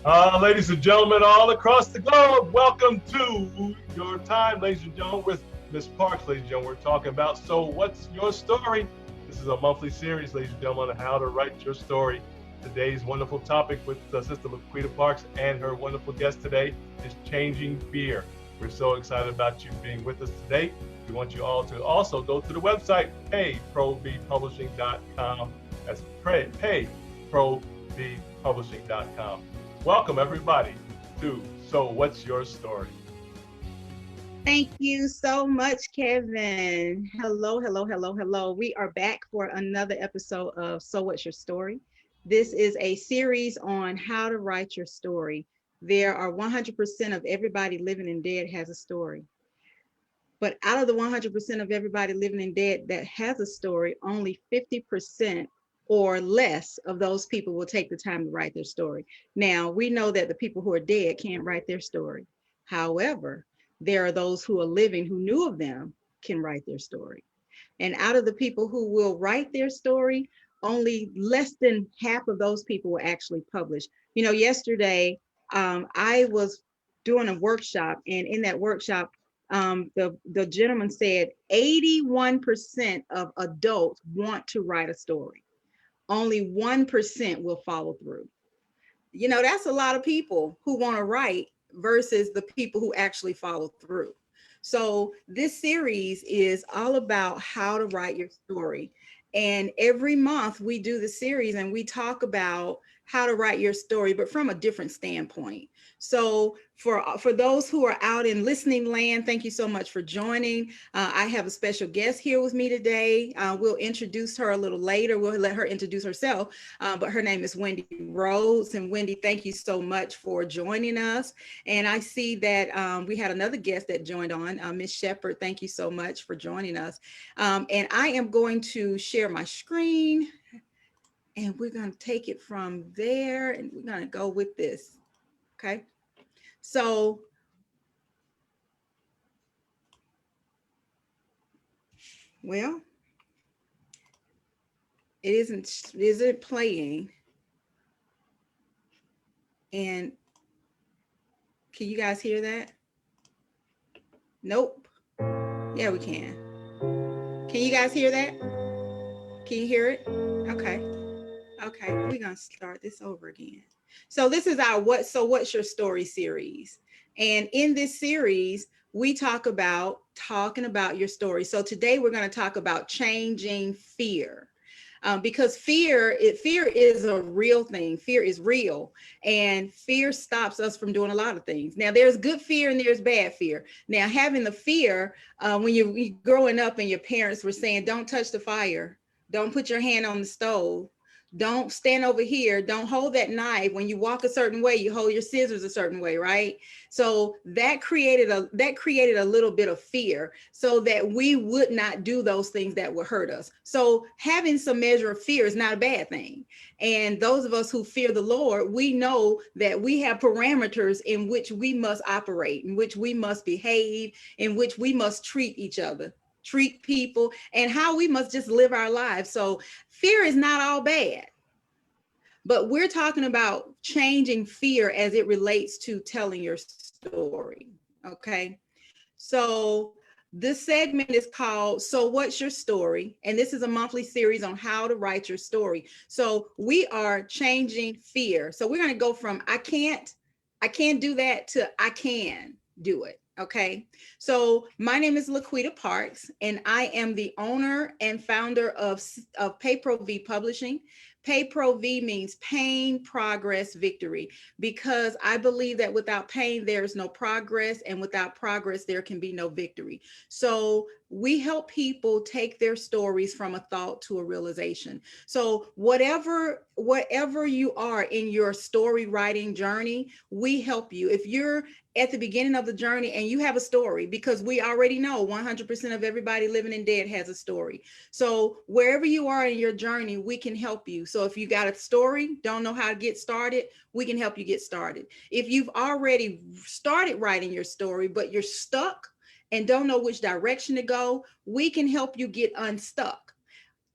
Ladies and gentlemen, all across the globe, welcome to your time, ladies and gentlemen, with Miss Parks. Ladies and gentlemen, we're talking about So What's Your Story? This is a monthly series, ladies and gentlemen, on how to write your story. Today's wonderful topic with Sister LaQuita Parks and her wonderful guest today is changing fear. We're so excited about you being with us today. We want you all to also go to the website, payprobpublishing.com. That's payprobpublishing.com. Welcome, everybody, to So What's Your Story? Thank you so much, Kevin. Hello, hello, hello, hello. We are back for another episode of So What's Your Story? This is a series on how to write your story. There are 100% of everybody living and dead has a story. But out of the 100% of everybody living and dead that has a story, only 50% or less of those people will take the time to write their story. Now, we know that the people who are dead can't write their story. However, there are those who are living who knew of them can write their story. And out of the people who will write their story, only less than half of those people will actually publish. Yesterday, I was doing a workshop, and in that workshop, the gentleman said 81% of adults want to write a story. Only 1% will follow through. That's a lot of people who want to write versus the people who actually follow through. So this series is all about how to write your story. And every month we do the series and we talk about how to write your story, but from a different standpoint. So for those who are out in listening land, thank you so much for joining. I have a special guest here with me today. We'll introduce her a little later. We'll let her introduce herself, but her name is Wendy Rhodes. And Wendy, thank you so much for joining us. And I see that we had another guest that joined on, Miss Shepherd. Thank you so much for joining us. And I am going to share my screen and we're going to take it from there and we're going to go with this. Okay. So well, it isn't playing. And can you guys hear that? Nope. Yeah, we can. Can you guys hear that? Can you hear it? Okay. Okay, we're gonna start this over again. So this is our what's your story series. And in this series, we talking about your story. So today we're going to talk about changing fear. Because fear is a real thing. Fear is real, and fear stops us from doing a lot of things. Now, there's good fear and there's bad fear. Now, having the fear, when you growing up and your parents were saying, "Don't touch the fire, don't put your hand on the stove, don't stand over here, don't hold that knife. When you walk a certain way, you hold your scissors a certain way," right? So that created a little bit of fear so that we would not do those things that would hurt us. So having some measure of fear is not a bad thing. And those of us who fear the Lord, we know that we have parameters in which we must operate, in which we must behave, in which we must treat each other, treat people, and how we must just live our lives. So fear is not all bad, but we're talking about changing fear as it relates to telling your story. Okay. So this segment is called So What's Your Story? And this is a monthly series on how to write your story. So we are changing fear. So we're going to go from I can't do that to I can do it. Okay. So my name is LaQuita Parks, and I am the owner and founder of PayPro Publishing. PayPro means pain, progress, victory, because I believe that without pain, there's no progress, and without progress, there can be no victory. So we help people take their stories from a thought to a realization. So whatever you are in your story writing journey, we help you. If you're at the beginning of the journey and you have a story, because we already know 100% of everybody living and dead has a story. So wherever you are in your journey, we can help you. So if you got a story, don't know how to get started, we can help you get started. If you've already started writing your story, but you're stuck and don't know which direction to go, we can help you get unstuck.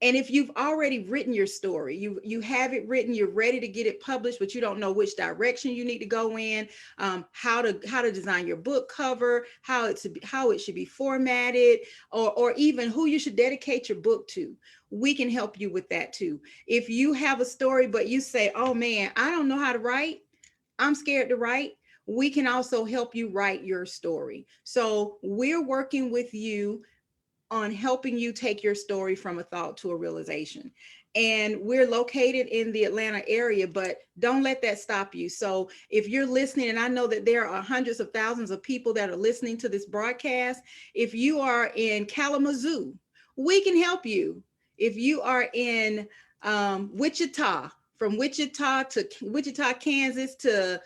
And if you've already written your story, you have it written, you're ready to get it published, but you don't know which direction you need to go in, how to design your book cover, how it should be formatted, or even who you should dedicate your book to. We can help you with that too. If you have a story, but you say, "Oh man, I don't know how to write. I'm scared to write." We can also help you write your story. So we're working with you on helping you take your story from a thought to a realization. And we're located in the Atlanta area, but don't let that stop you. So if you're listening, and I know that there are hundreds of thousands of people that are listening to this broadcast, if you are in Kalamazoo, we can help you. If you are in Wichita, from Wichita to Wichita, Kansas to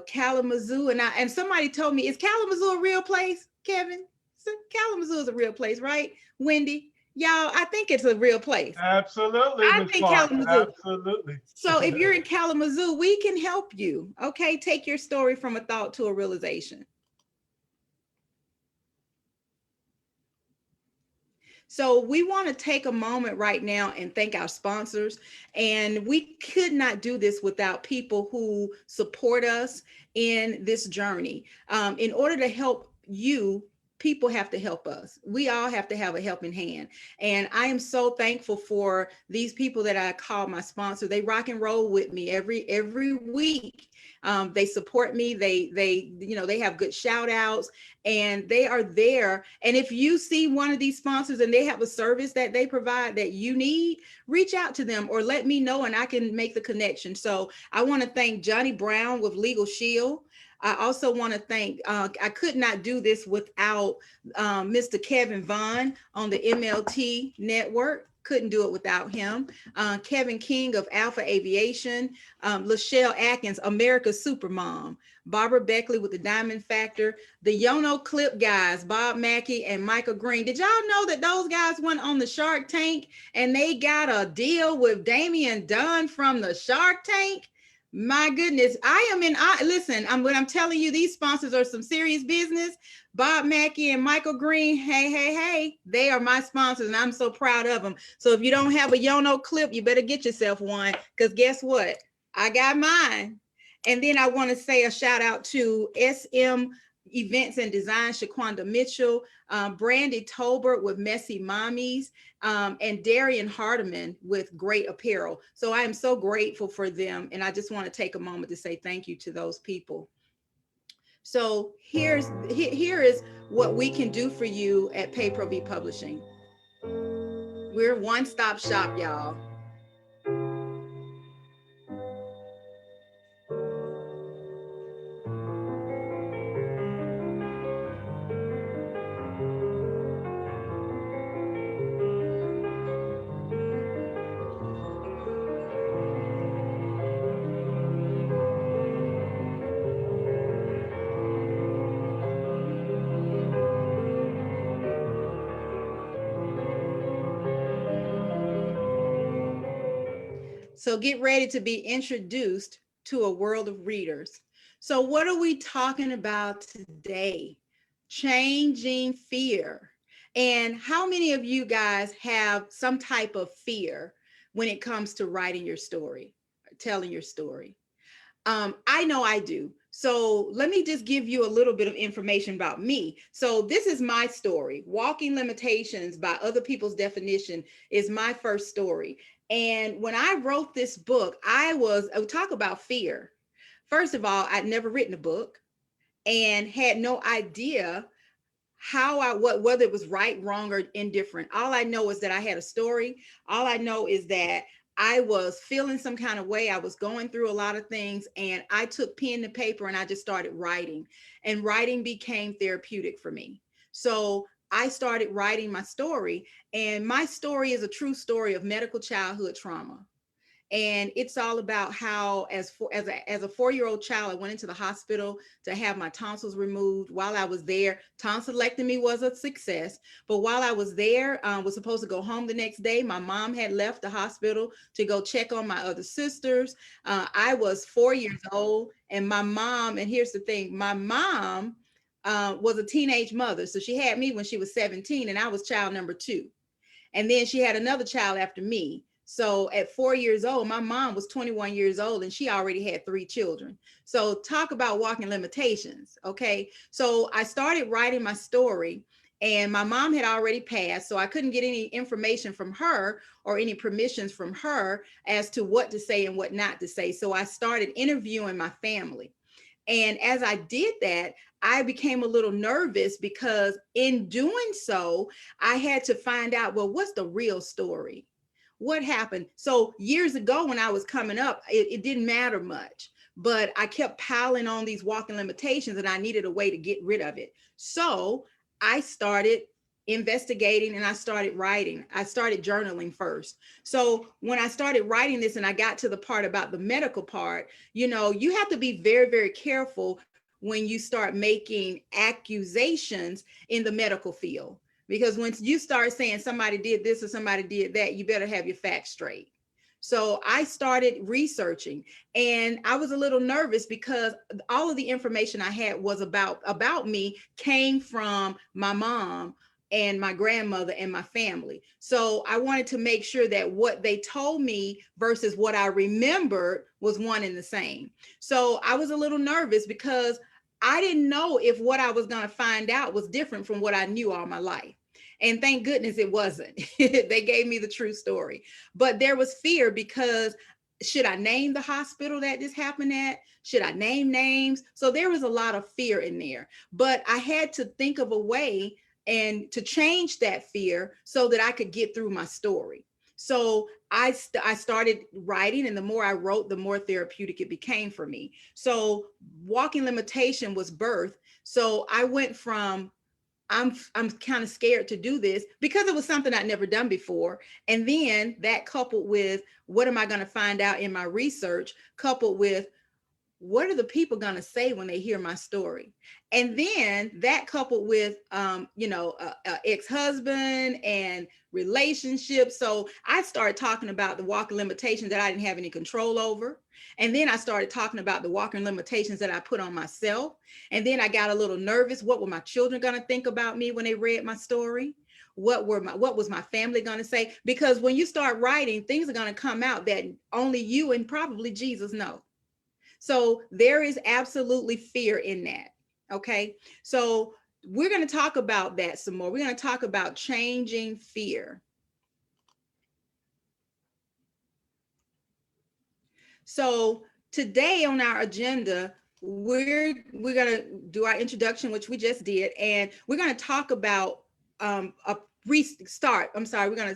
Kalamazoo, and somebody told me, is Kalamazoo a real place, Kevin? So Kalamazoo is a real place, right, Wendy? Y'all, I think it's a real place. Absolutely, I Miss think Parks. Kalamazoo. Absolutely. So if you're in Kalamazoo, we can help you. Okay, take your story from a thought to a realization. So we want to take a moment right now and thank our sponsors. And we could not do this without people who support us in this journey. In order to help you, people have to help us. We all have to have a helping hand. And I am so thankful for these people that I call my sponsor. They rock and roll with me every week. They support me. They have good shout outs, and they are there. And if you see one of these sponsors and they have a service that they provide that you need, reach out to them or let me know and I can make the connection. So I want to thank Johnny Brown with Legal Shield. I also want to thank, I could not do this without Mr. Kevin Vaughn on the MLT network. Couldn't do it without him. Kevin King of Alpha Aviation, Lachelle Atkins, America's Supermom, Barbara Beckley with the Diamond Factor, the Yono Clip guys, Bob Mackey and Michael Green. Did y'all know that those guys went on the Shark Tank and they got a deal with Damian Dunn from the Shark Tank? My goodness, listen, when I'm telling you, these sponsors are some serious business. Bob Mackey and Michael Green, hey, they are my sponsors and I'm so proud of them. So if you don't have a Yono Clip, you better get yourself one, because guess what? I got mine. And then I want to say a shout out to SM Events and Design, Shaquanda Mitchell, Brandy Tolbert with Messy Mommies, and Darian Hardiman with Great Apparel. So I am so grateful for them. And I just want to take a moment to say thank you to those people. So here is what we can do for you at Pay Pro V Publishing. We're one-stop shop, y'all. So get ready to be introduced to a world of readers. So what are we talking about today? Changing fear. And how many of you guys have some type of fear when it comes to writing your story, telling your story? I know I do. So let me just give you a little bit of information about me. So this is my story. Walking Limitations, by other people's definition, is my first story. And when I wrote this book, I would talk about fear. First of all, I'd never written a book and had no idea whether it was right, wrong, or indifferent. All I know is that I had a story. All I know is that I was feeling some kind of way. I was going through a lot of things, and I took pen to paper and I just started writing, and writing became therapeutic for me. So I started writing my story, and my story is a true story of medical childhood trauma. And it's all about how, as a 4-year-old child, I went into the hospital to have my tonsils removed. While I was there, tonsillectomy was a success. But while I was there, was supposed to go home the next day. My mom had left the hospital to go check on my other sisters. I was 4 years old, and my mom, and here's the thing, my mom was a teenage mother. So she had me when she was 17, and I was child number 2. And then she had another child after me. So at 4 years old, my mom was 21 years old and she already had 3 children. So talk about walking limitations. Okay. So I started writing my story and my mom had already passed. So I couldn't get any information from her or any permissions from her as to what to say and what not to say. So I started interviewing my family. And as I did that, I became a little nervous because in doing so, I had to find out, well, what's the real story? What happened? So years ago when I was coming up, it didn't matter much, but I kept piling on these walking limitations and I needed a way to get rid of it. So I started investigating and I started writing. I started journaling first. So when I started writing this and I got to the part about the medical part, you have to be very, very careful when you start making accusations in the medical field. Because once you start saying somebody did this or somebody did that, you better have your facts straight. So I started researching and I was a little nervous because all of the information I had was about me came from my mom and my grandmother and my family. So I wanted to make sure that what they told me versus what I remembered was one and the same. So I was a little nervous because I didn't know if what I was going to find out was different from what I knew all my life. And thank goodness it wasn't. They gave me the true story. But there was fear because should I name the hospital that this happened at? Should I name names? So there was a lot of fear in there. But I had to think of a way and to change that fear so that I could get through my story. So I started writing, and the more I wrote, the more therapeutic it became for me. So walking limitation was birth. So I went from I'm kind of scared to do this because it was something I'd never done before. And then that coupled with what am I going to find out in my research, coupled with what are the people going to say when they hear my story? And then that coupled with, ex-husband and relationships. So I started talking about the walking limitations that I didn't have any control over. And then I started talking about the walking limitations that I put on myself. And then I got a little nervous. What were my children going to think about me when they read my story? What was my family going to say? Because when you start writing, things are going to come out that only you and probably Jesus know. So there is absolutely fear in that. Okay. So we're going to talk about that some more. We're going to talk about changing fear. So today on our agenda, we're going to do our introduction, which we just did, and we're going to talk about a restart. I'm sorry, we're going to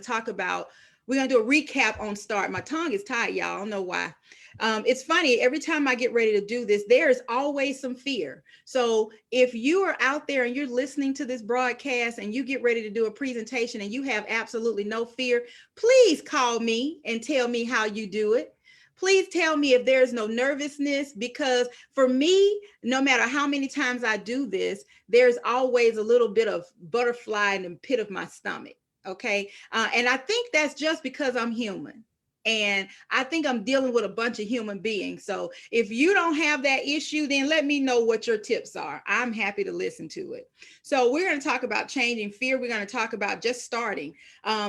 do a recap on start. My tongue is tied, y'all. I don't know why. It's funny, every time I get ready to do this, there's always some fear. So if you are out there and you're listening to this broadcast and you get ready to do a presentation and you have absolutely no fear, please call me and tell me how you do it. Please tell me if there's no nervousness, because for me, no matter how many times I do this, there's always a little bit of butterfly in the pit of my stomach. Okay. And I think that's just because I'm human. And I think I'm dealing with a bunch of human beings. So if you don't have that issue, then let me know what your tips are. I'm happy to listen to it. So we're going to talk about changing fear. We're going to talk about just starting.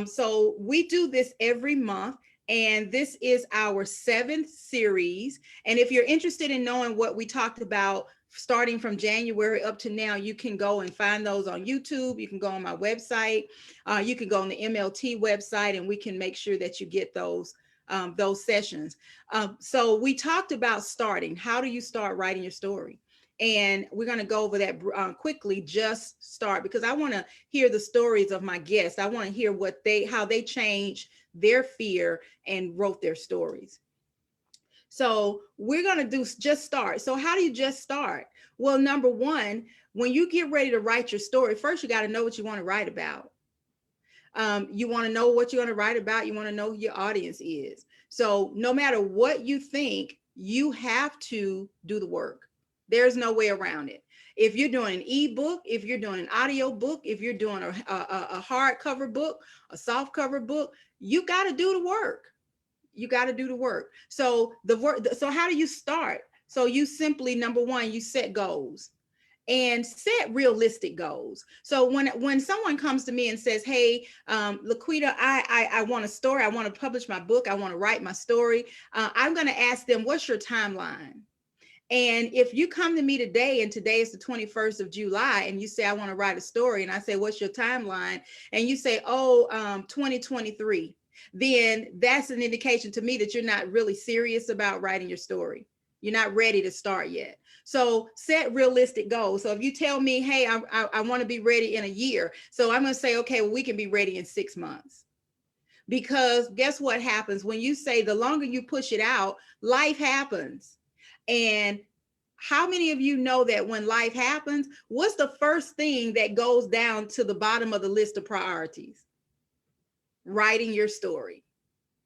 So we do this every month. And this is our 7th series. And if you're interested in knowing what we talked about starting from January up to now, you can go and find those on YouTube. You can go on my website. You can go on the MLT website, and we can make sure that you get those sessions. So we talked about starting. How do you start writing your story? And we're going to go over that quickly. Just start, because I want to hear the stories of my guests. I want to hear how they changed their fear and wrote their stories. So we're going to do just start. So how do you just start? Well, number one, when you get ready to write your story, first you got to know what you want to write about. You want to know what you want to write about. You want to know who your audience is. So no matter what you think, you have to do the work. There's no way around it. If you're doing an ebook, if you're doing an audio book, if you're doing a hardcover book, a soft cover book, you got to do the work. You got to do the work. So so how do you start? So you simply, number one, you set goals. and set realistic goals. So when someone comes to me and says, "Hey, LaQuita, I want a story. I want to publish my book. I want to write my story." I'm going to ask them, "What's your timeline?" And if you come to me today, and today is the 21st of July, and you say, "I want to write a story," and I say, "What's your timeline?" And you say, "Oh, 2023," then that's an indication to me that you're not really serious about writing your story. You're not ready to start yet. So set realistic goals. So if you tell me, "Hey, I want to be ready in a year," so I'm going to say, "Okay, well, we can be ready in 6 months." Because guess what happens when you say, the longer you push it out, life happens. And how many of you know that when life happens, what's the first thing that goes down to the bottom of the list of priorities? Writing your story.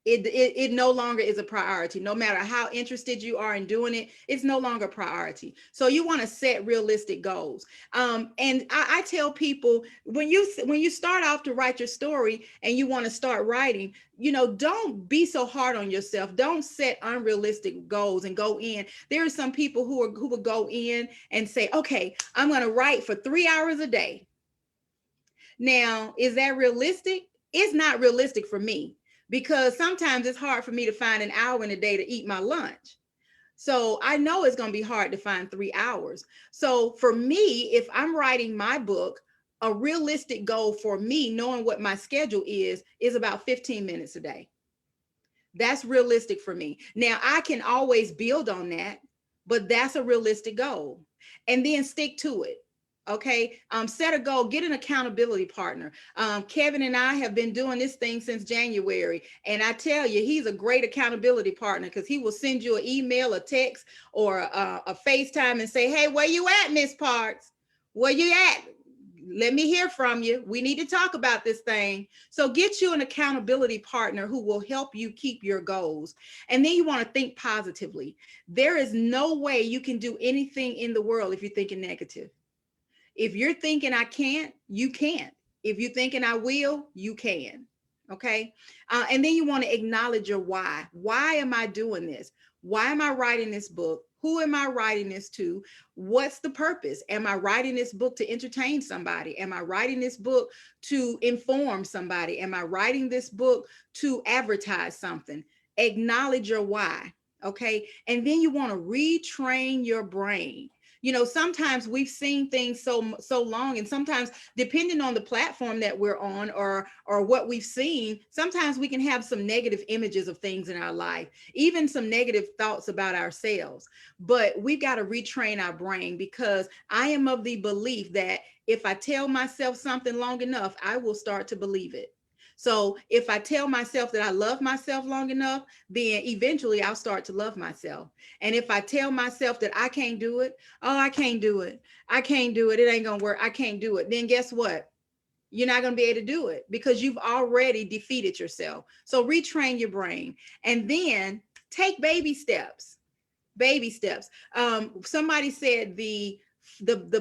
It no longer is a priority. No matter how interested you are in doing it, it's no longer a priority. So you want to set realistic goals. And I tell people, when you start off to write your story and you want to start writing, don't be so hard on yourself. Don't set unrealistic goals and go in. There are some people who will go in and say, "Okay, I'm going to write for 3 hours a day." Now, is that realistic? It's not realistic for me, because sometimes it's hard for me to find an hour in a day to eat my lunch. So I know it's going to be hard to find 3 hours. So for me, if I'm writing my book, a realistic goal for me, knowing what my schedule is about 15 minutes a day. That's realistic for me. Now, I can always build on that, but that's a realistic goal. And then stick to it. Okay. Set a goal, get an accountability partner. Kevin and I have been doing this thing since January. And I tell you, he's a great accountability partner, because he will send you an email, a text, or a FaceTime and say, "Hey, where you at, Miss Parks? Where you at? Let me hear from you. We need to talk about this thing." So get you an accountability partner who will help you keep your goals. And then you want to think positively. There is no way you can do anything in the world if you're thinking negative. If you're thinking, "I can't," you can't. If you're thinking, "I will," you can. Okay. And then you want to acknowledge your why. Why am I doing this? Why am I writing this book? Who am I writing this to? What's the purpose? Am I writing this book to entertain somebody? Am I writing this book to inform somebody? Am I writing this book to advertise something? Acknowledge your why. Okay. And then you want to retrain your brain. Sometimes we've seen things so long, and sometimes, depending on the platform that we're on, or what we've seen, sometimes we can have some negative images of things in our life, even some negative thoughts about ourselves. But we've got to retrain our brain, because I am of the belief that if I tell myself something long enough, I will start to believe it. So if I tell myself that I love myself long enough, then eventually I'll start to love myself. And if I tell myself that I can't do it, "Oh, I can't do it. I can't do it. It ain't going to work. I can't do it," then guess what? You're not going to be able to do it, because you've already defeated yourself. So retrain your brain, and then take baby steps. Baby steps. Somebody said the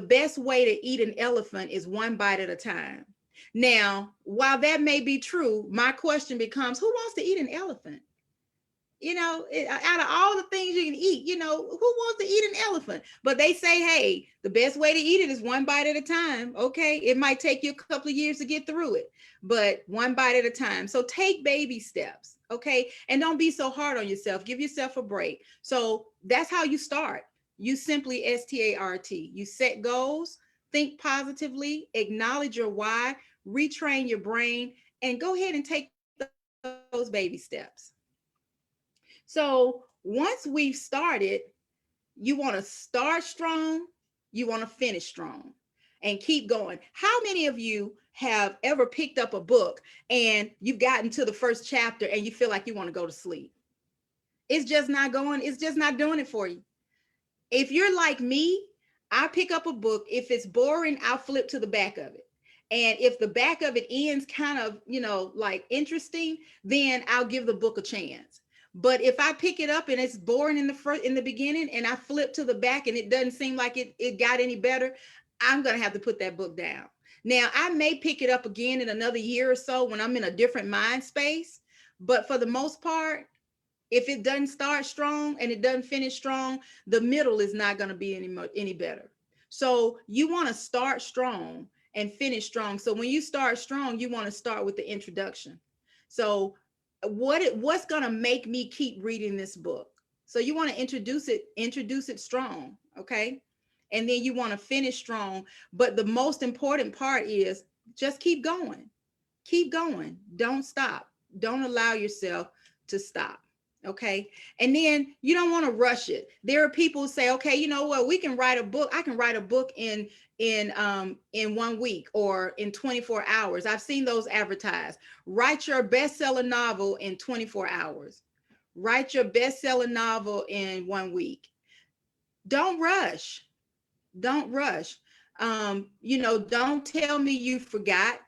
best way to eat an elephant is one bite at a time. Now, while that may be true, my question becomes, who wants to eat an elephant? Out of all the things you can eat, who wants to eat an elephant? But they say, hey, the best way to eat it is one bite at a time. Okay. It might take you a couple of years to get through it, but one bite at a time. So take baby steps. Okay. And don't be so hard on yourself. Give yourself a break. So that's how you start. You simply START. You set goals, think positively, acknowledge your why, retrain your brain, and go ahead and take those baby steps. So once we've started, you want to start strong, you want to finish strong, and keep going. How many of you have ever picked up a book and you've gotten to the first chapter and you feel like you want to go to sleep? It's just not doing it for you. If you're like me, I pick up a book. If it's boring, I'll flip to the back of it. And if the back of it ends kind of, like interesting, then I'll give the book a chance. But if I pick it up and it's boring in the beginning, and I flip to the back and it doesn't seem like it got any better, I'm going to have to put that book down. Now, I may pick it up again in another year or so when I'm in a different mind space. But for the most part, if it doesn't start strong and it doesn't finish strong, the middle is not going to be any better. So you want to start strong and finish strong. So when you start strong, you want to start with the introduction. So what's going to make me keep reading this book? So you want to introduce it strong, okay? And then you want to finish strong, but the most important part is just keep going. Keep going. Don't stop. Don't allow yourself to stop. Okay. And then you don't want to rush it. There are people who say, okay, you know what, we can write a book. I can write a book in 1 week or in 24 hours. I've seen those advertised. Write your bestseller novel in 24 hours. Write your bestseller novel in 1 week. Don't rush. Don't rush. Don't tell me you forgot.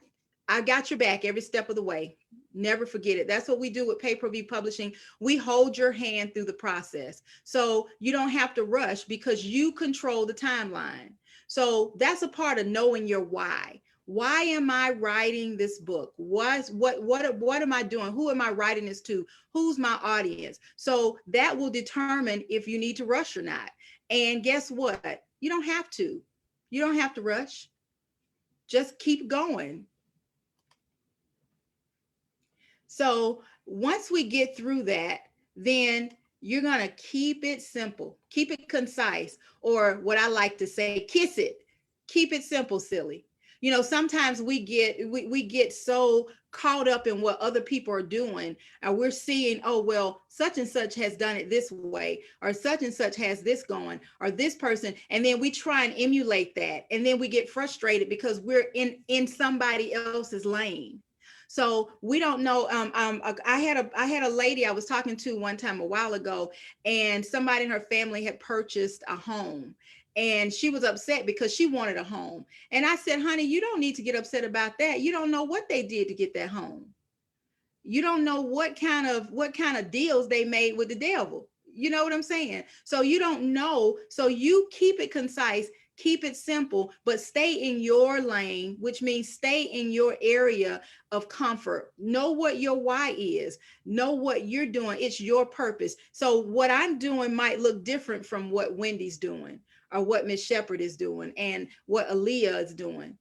I got your back every step of the way. Never forget it. That's what we do with pay-per-view publishing. We hold your hand through the process. So you don't have to rush because you control the timeline. So that's a part of knowing your why. Why am I writing this book? What am I doing? Who am I writing this to? Who's my audience? So that will determine if you need to rush or not. And guess what? You don't have to. You don't have to rush. Just keep going. So once we get through that, then you're going to keep it simple, keep it concise, or what I like to say, kiss it. Keep it simple, silly. Sometimes we get so caught up in what other people are doing, and we're seeing, oh, well, such and such has done it this way, or such and such has this going, or this person, and then we try and emulate that, and then we get frustrated because we're in somebody else's lane. So we don't know. I had a lady I was talking to one time a while ago, and somebody in her family had purchased a home, and she was upset because she wanted a home. And I said, honey, you don't need to get upset about that. You don't know what they did to get that home. You don't know what kind of deals they made with the devil. You know what I'm saying? So you don't know. So you keep it concise, keep it simple, but stay in your lane, which means stay in your area of comfort. Know what your why is. Know what you're doing. It's your purpose. So what I'm doing might look different from what Wendy's doing, or what Miss Shepherd is doing, and what Aaliyah is doing.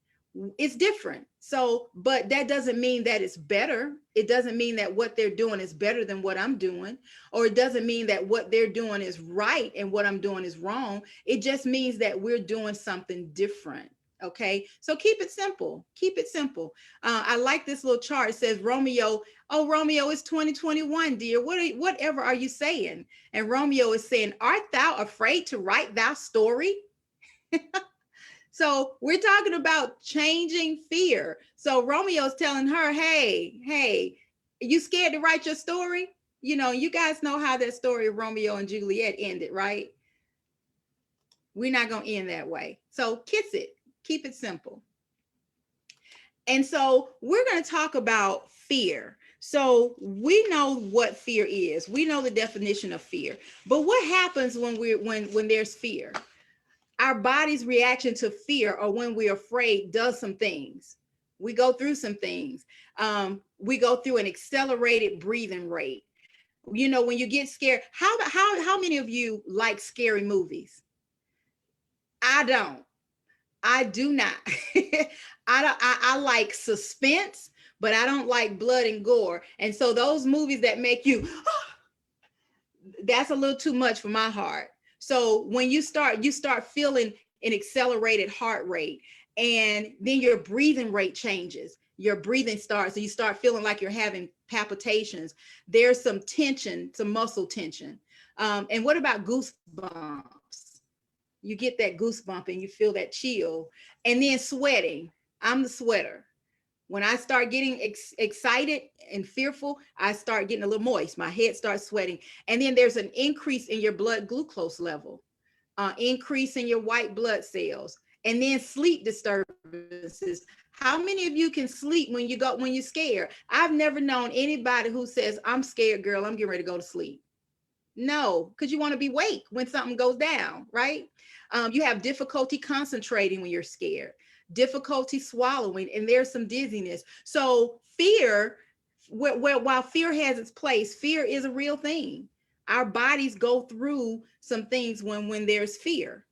It's different. So, but that doesn't mean that it's better. It doesn't mean that what they're doing is better than what I'm doing, or it doesn't mean that what they're doing is right and what I'm doing is wrong. It just means that we're doing something different. Okay. So keep it simple. Keep it simple. I like this little chart. It says Romeo. Oh, Romeo, it's 2021, dear. Whatever are you saying? And Romeo is saying, art thou afraid to write thy story? So we're talking about changing fear. So Romeo's telling her, hey, you scared to write your story? You guys know how that story of Romeo and Juliet ended, right? We're not going to end that way. So kiss it. Keep it simple. And so we're going to talk about fear. So we know what fear is. We know the definition of fear. But what happens when there's fear? Our body's reaction to fear, or when we're afraid, does some things. We go through some things. We go through an accelerated breathing rate. When you get scared, how many of you like scary movies? I don't. I do not. I like suspense, but I don't like blood and gore. And so those movies that make you, that's a little too much for my heart. So when you start feeling an accelerated heart rate, and then your breathing rate changes. Your breathing starts, so you start feeling like you're having palpitations. There's some tension, some muscle tension. And what about goosebumps? You get that goosebump and you feel that chill. And then sweating. I'm the sweater. When I start getting excited and fearful, I start getting a little moist. My head starts sweating. And then there's an increase in your blood glucose level, increase in your white blood cells, and then sleep disturbances. How many of you can sleep when you're scared? I've never known anybody who says, I'm scared, girl, I'm getting ready to go to sleep. No, because you want to be awake when something goes down, right? You have difficulty concentrating when you're scared, difficulty swallowing, and there's some dizziness. So fear, while fear has its place, fear is a real thing. Our bodies go through some things when there's fear.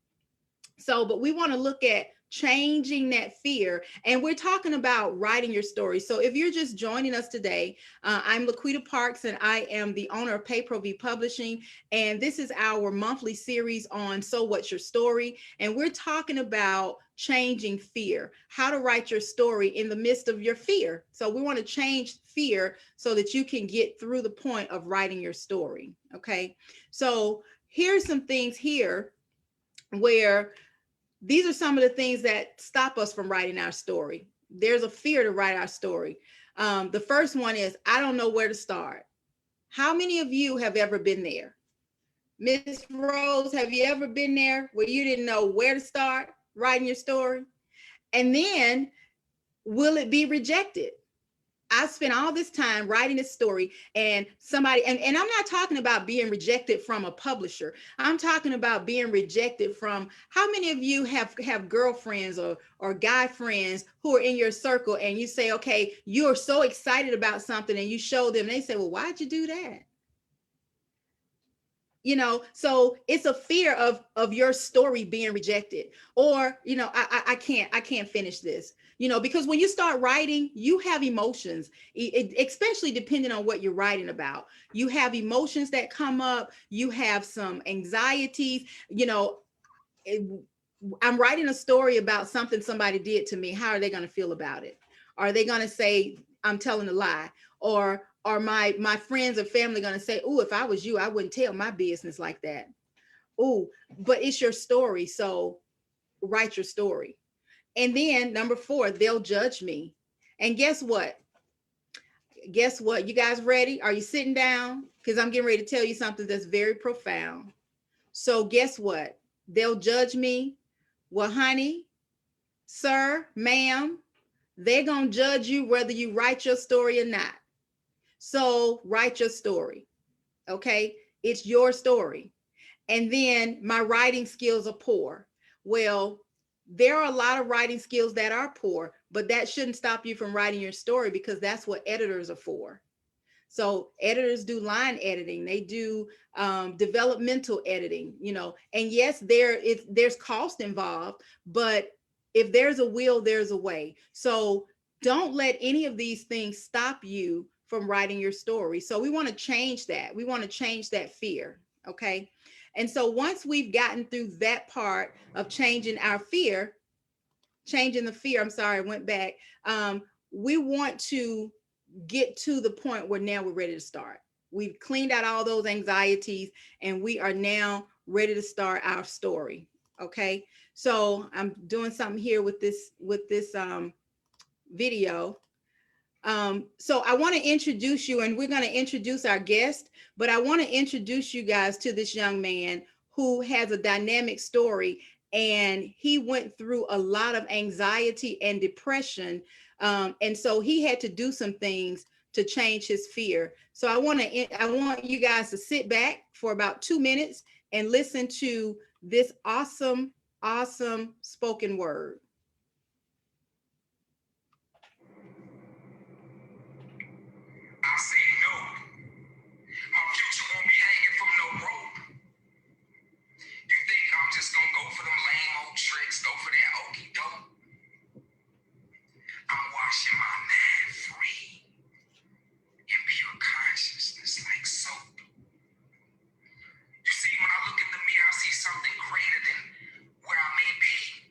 So, but we want to look at changing that fear. And we're talking about writing your story. So if you're just joining us today, I'm LaQuita Parks, and I am the owner of Pay Pro V Publishing. And this is our monthly series on So What's Your Story? And we're talking about changing fear, how to write your story in the midst of your fear. So we want to change fear so that you can get through the point of writing your story. Okay. So here's some things here where these are some of the things that stop us from writing our story. There's a fear to write our story. The first one is, I don't know where to start. How many of you have ever been there? Miss Rose, have you ever been there where you didn't know where to start writing your story? And then, will it be rejected? I spent all this time writing this story, and somebody, and I'm not talking about being rejected from a publisher. I'm talking about being rejected from, how many of you have girlfriends or guy friends who are in your circle, and you say, okay, you're so excited about something, and you show them, and they say, well, why'd you do that? So it's a fear of your story being rejected, or I can't finish this, because when you start writing, you have emotions, especially depending on what you're writing about. You have emotions that come up, you have some anxieties. I'm writing a story about something somebody did to me. How are they going to feel about it? Are they going to say I'm telling a lie? Or are my friends or family going to say, oh, if I was you, I wouldn't tell my business like that? Oh, but it's your story. So write your story. And then number 4, they'll judge me. And guess what? Guess what? You guys ready? Are you sitting down? Because I'm getting ready to tell you something that's very profound. So guess what? They'll judge me. Well, honey, sir, ma'am, they're going to judge you whether you write your story or not. So write your story. Okay. It's your story. And then, my writing skills are poor. Well, there are a lot of writing skills that are poor, but that shouldn't stop you from writing your story, because that's what editors are for. So editors do line editing, they do developmental editing, and yes, there's cost involved, but if there's a will, there's a way. So don't let any of these things stop you from writing your story. So we want to change that. We want to change that fear. Okay. And so once we've gotten through that part of changing our fear, changing the fear, I'm sorry, I went back. We want to get to the point where now we're ready to start. We've cleaned out all those anxieties, and we are now ready to start our story. Okay. So I'm doing something here with this video. So I want to introduce you, and we're going to introduce our guest, but I want to introduce you guys to this young man who has a dynamic story, and he went through a lot of anxiety and depression. And so he had to do some things to change his fear. So I want you guys to sit back for about 2 minutes and listen to this awesome, awesome spoken word. I say no. My future won't be hanging from no rope. You think I'm just gonna go for them lame old tricks, go for that okey doke? I'm washing my mind free in pure consciousness like soap. You see, when I look in the mirror, I see something greater than where I may be.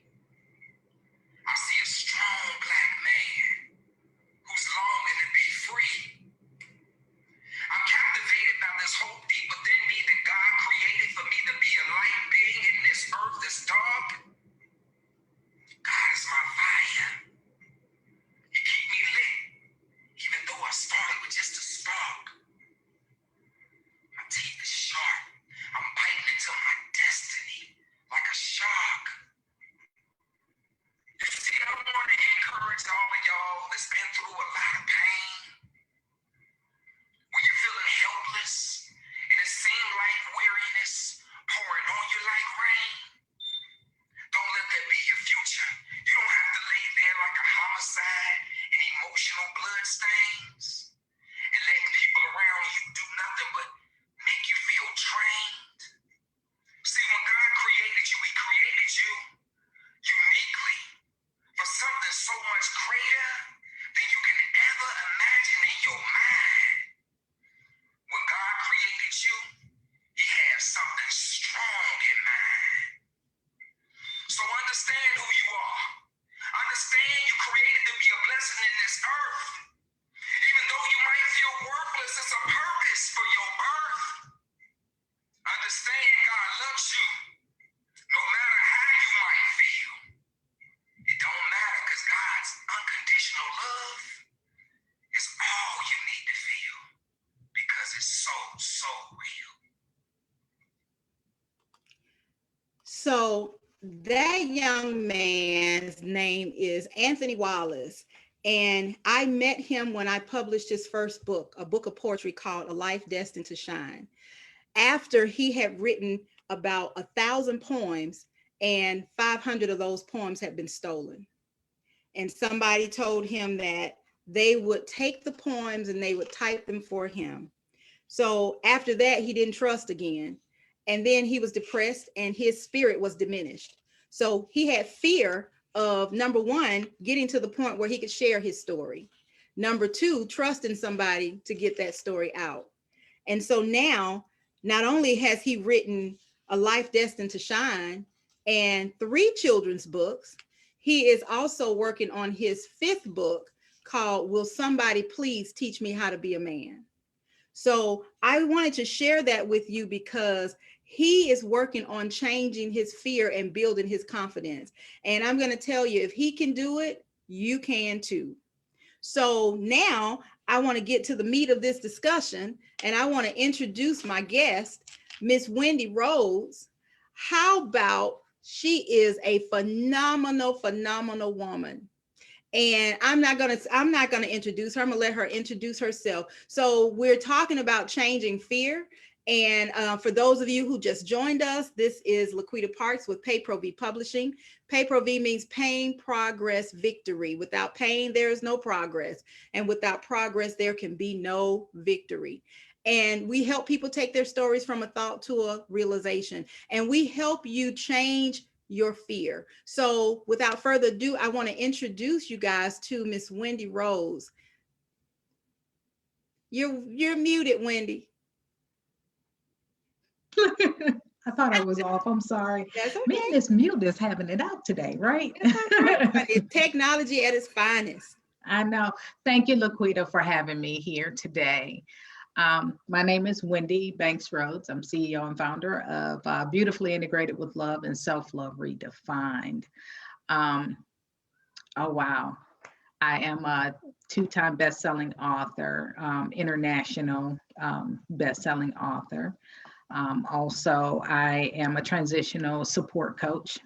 so real. So that young man's name is Anthony Wallace. And I met him when I published his first book, a book of poetry called A Life Destined to Shine. After he had written about 1,000 poems, and 500 of those poems had been stolen. And somebody told him that they would take the poems and they would type them for him. So after that, he didn't trust again. And then he was depressed and his spirit was diminished. So he had fear of, number one, getting to the point where he could share his story. Number two, trusting somebody to get that story out. And so now, not only has he written A Life Destined to Shine and 3 children's books, he is also working on his 5th book called Will Somebody Please Teach Me How to Be a Man? So I wanted to share that with you because he is working on changing his fear and building his confidence. And I'm going to tell you, if he can do it, you can too. So now I want to get to the meat of this discussion, and I want to introduce my guest, Miss Wendy Rhodes. How about she is a phenomenal woman. And I'm not gonna introduce her. I'm gonna let her introduce herself. So we're talking about changing fear. And for those of you who just joined us, this is LaQuita Parks with Pay Pro V Publishing. Pay Pro V means pain, progress, victory. Without pain, there is no progress. And without progress, there can be no victory. And we help people take their stories from a thought to a realization. And we help you change your fear. So without further ado, I want to introduce you guys to Miss Wendy Rhodes. You're muted, Wendy. I thought I was off. I'm sorry. That's okay. Man, this mute is having it out today, right? It's technology at its finest. I know. Thank you, LaQuita, for having me here today. My name is Wendy Banks Rhodes. I'm CEO and founder of Beautifully Integrated with Love and Self-Love Redefined. Oh, wow. I am a 2-time best-selling author, international best-selling author. Also, I am a transitional support coach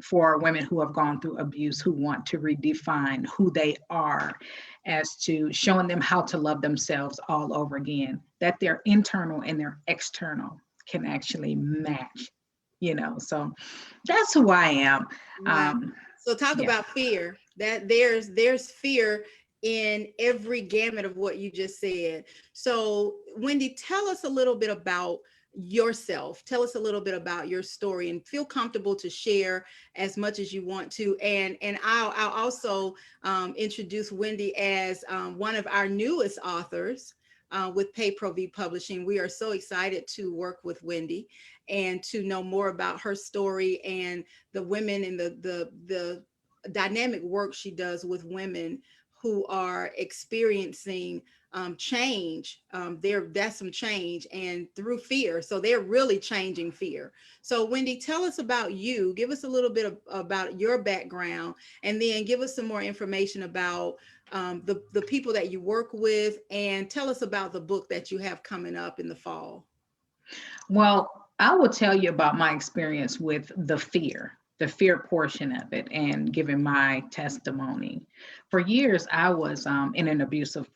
for women who have gone through abuse, who want to redefine who they are, as to showing them how to love themselves all over again, that their internal and their external can actually match, so that's who I am. Wow. So talk about fear. That there's fear in every gamut of what you just said. So Wendy, tell us a little bit about yourself. Tell us a little bit about your story, and feel comfortable to share as much as you want to. And I'll also introduce Wendy as one of our newest authors with Pay Pro V Publishing. We are so excited to work with Wendy and to know more about her story and the women and the dynamic work she does with women who are experiencing change. That's some change, and through fear. So they're really changing fear. So Wendy, tell us about you. Give us a little bit about your background, and then give us some more information about the people that you work with, and tell us about the book that you have coming up in the fall. Well, I will tell you about my experience with the fear portion of it, and giving my testimony. For years, I was in an abusive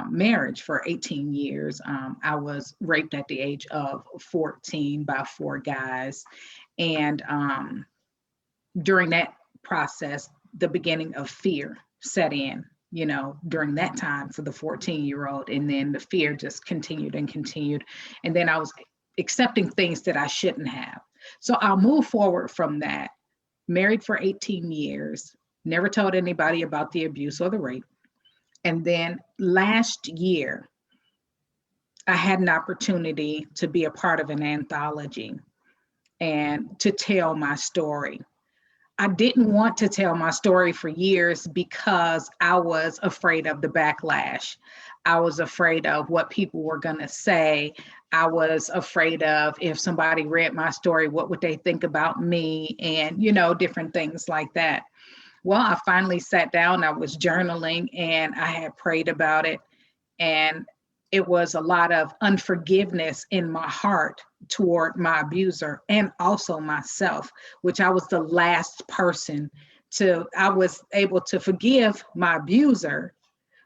marriage for 18 years. I was raped at the age of 14 by 4 guys. And during that process, the beginning of fear set in, during that time for the 14-year-old. And then the fear just continued and continued. And then I was accepting things that I shouldn't have. So I'll move forward from that. Married for 18 years, never told anybody about the abuse or the rape. And then last year, I had an opportunity to be a part of an anthology and to tell my story. I didn't want to tell my story for years because I was afraid of the backlash. I was afraid of what people were going to say. I was afraid of, if somebody read my story, what would they think about me, and, different things like that. Well, I finally sat down, I was journaling, and I had prayed about it. And it was a lot of unforgiveness in my heart toward my abuser and also myself, which I was the last person I was able to forgive my abuser,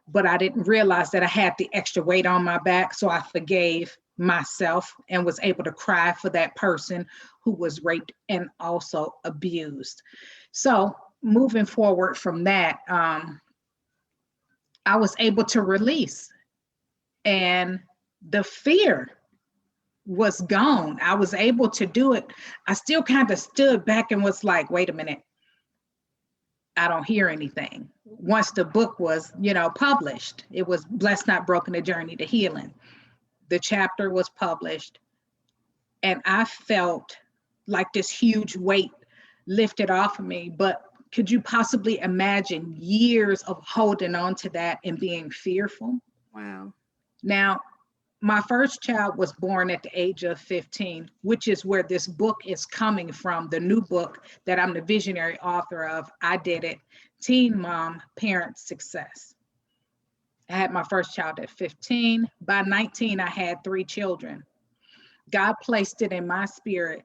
but I didn't realize that I had the extra weight on my back. So I forgave myself and was able to cry for that person who was raped and also abused. So moving forward from that, I was able to release, and the fear was gone. I was able to do it. I still kind of stood back and was like, wait a minute, I don't hear anything. Once the book was, published, it was Blessed Not Broken, A Journey to Healing. The chapter was published, and I felt like this huge weight lifted off of me. But could you possibly imagine years of holding on to that and being fearful? Wow. Now, my first child was born at the age of 15, which is where this book is coming from, the new book that I'm the visionary author of. I Did It, Teen Mom, Parent Success. I had my first child at 15. By 19, I had 3 children. God placed it in my spirit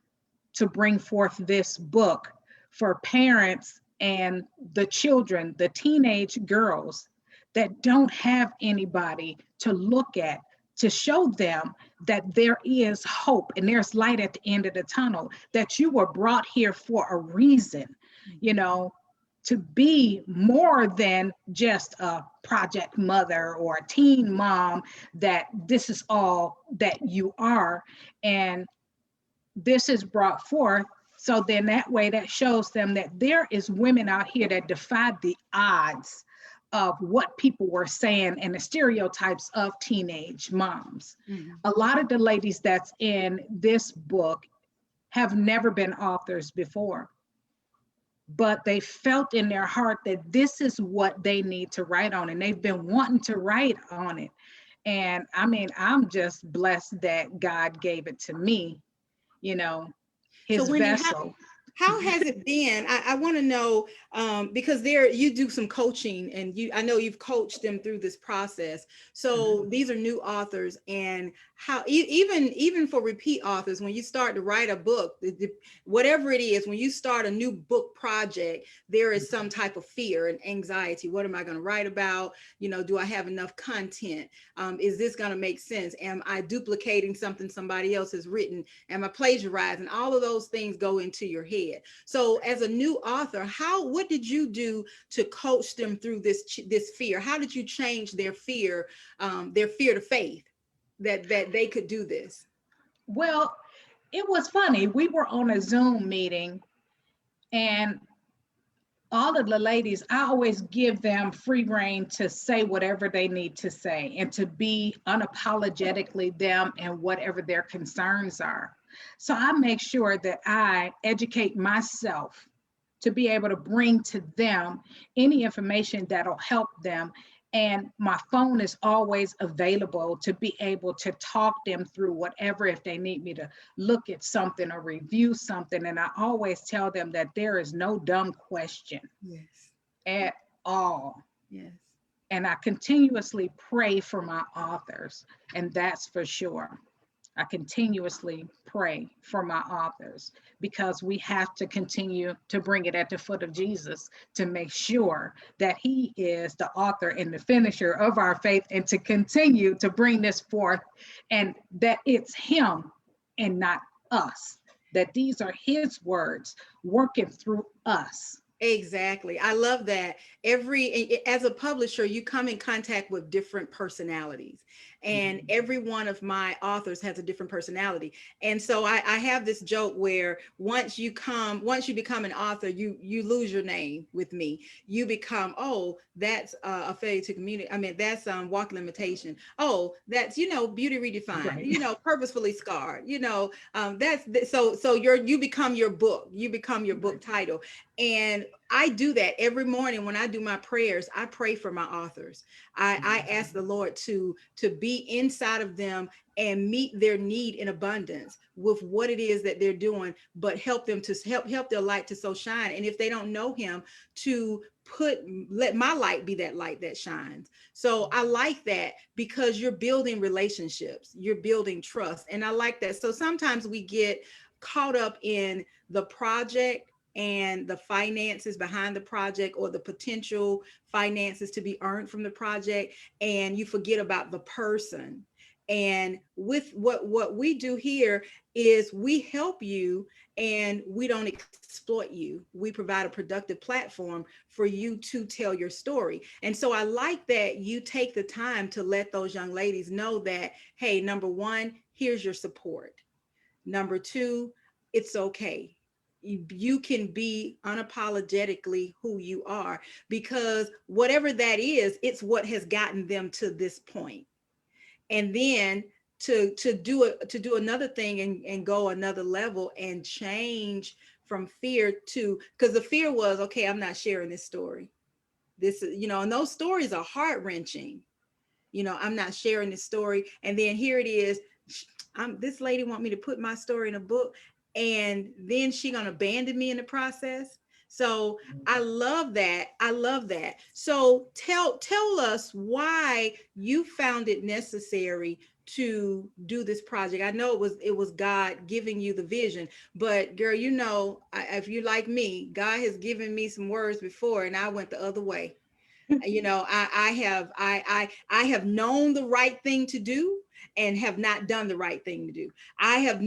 to bring forth this book for parents and the children, the teenage girls that don't have anybody to look at, to show them that there is hope and there's light at the end of the tunnel, that you were brought here for a reason, to be more than just a project mother or a teen mom, that this is all that you are. And this is brought forth. So then that way, that shows them that there is women out here that defied the odds of what people were saying and the stereotypes of teenage moms. Mm-hmm. A lot of the ladies that's in this book have never been authors before, but they felt in their heart that this is what they need to write on, and they've been wanting to write on it. And I mean, I'm just blessed that God gave it to me, his So Wendy, vessel. how has it been? I want to know, because you do some coaching, and I know you've coached them through this process. So these are new authors, and how even for repeat authors, when you start to write a book, whatever it is, when you start a new book project, there is some type of fear and anxiety. What am I going to write about? Do I have enough content? Is this going to make sense? Am I duplicating something somebody else has written? Am I plagiarizing? All of those things go into your head. So as a new author, what did you do to coach them through this fear? How did you change their fear to faith that they could do this? Well, it was funny. We were on a Zoom meeting, and all of the ladies, I always give them free rein to say whatever they need to say and to be unapologetically them and whatever their concerns are. So I make sure that I educate myself to be able to bring to them any information that'll help them. And my phone is always available to be able to talk them through whatever, if they need me to look at something or review something. And I always tell them that there is no dumb question. Yes. At all. Yes. And I continuously pray for my authors, and that's for sure. I continuously pray for my authors, because we have to continue to bring it at the foot of Jesus to make sure that he is the author and the finisher of our faith, and to continue to bring this forth, and that it's him and not us, that these are his words working through us. Exactly. I love that. As a publisher, you come in contact with different personalities, and every one of my authors has a different personality. And so I have this joke where once you become an author, you lose your name with me. You become, oh, that's a failure to communicate. I mean, that's walk limitation. Oh, that's, beauty redefined, right. Purposefully scarred, so you become your book. You become your book title. And I do that every morning when I do my prayers. I pray for my authors. I ask the Lord to be inside of them and meet their need in abundance with what it is that they're doing, but help them to help their light to so shine. And if they don't know him, to let my light be that light that shines. So I like that, because you're building relationships, you're building trust. And I like that. So sometimes we get caught up in the project and the finances behind the project, or the potential finances to be earned from the project, and you forget about the person. And with what we do here is we help you, and we don't exploit you. We provide a productive platform for you to tell your story. And so I like that you take the time to let those young ladies know that, hey, number one, here's your support. Number two, it's okay. You can be unapologetically who you are, because whatever that is, it's what has gotten them to this point. And then to do another thing, and go another level, and change from fear to, because the fear was, okay, I'm not sharing this story. This is, and those stories are heart-wrenching. I'm not sharing this story. And then here it is, this lady want me to put my story in a book, and then she gonna abandon me in the process. So I love that. I love that. So tell us why you found it necessary to do this project. I know it was God giving you the vision, but girl, if you like me, God has given me some words before, and I went the other way. I have known the right thing to do, and have not done the right thing to do. I have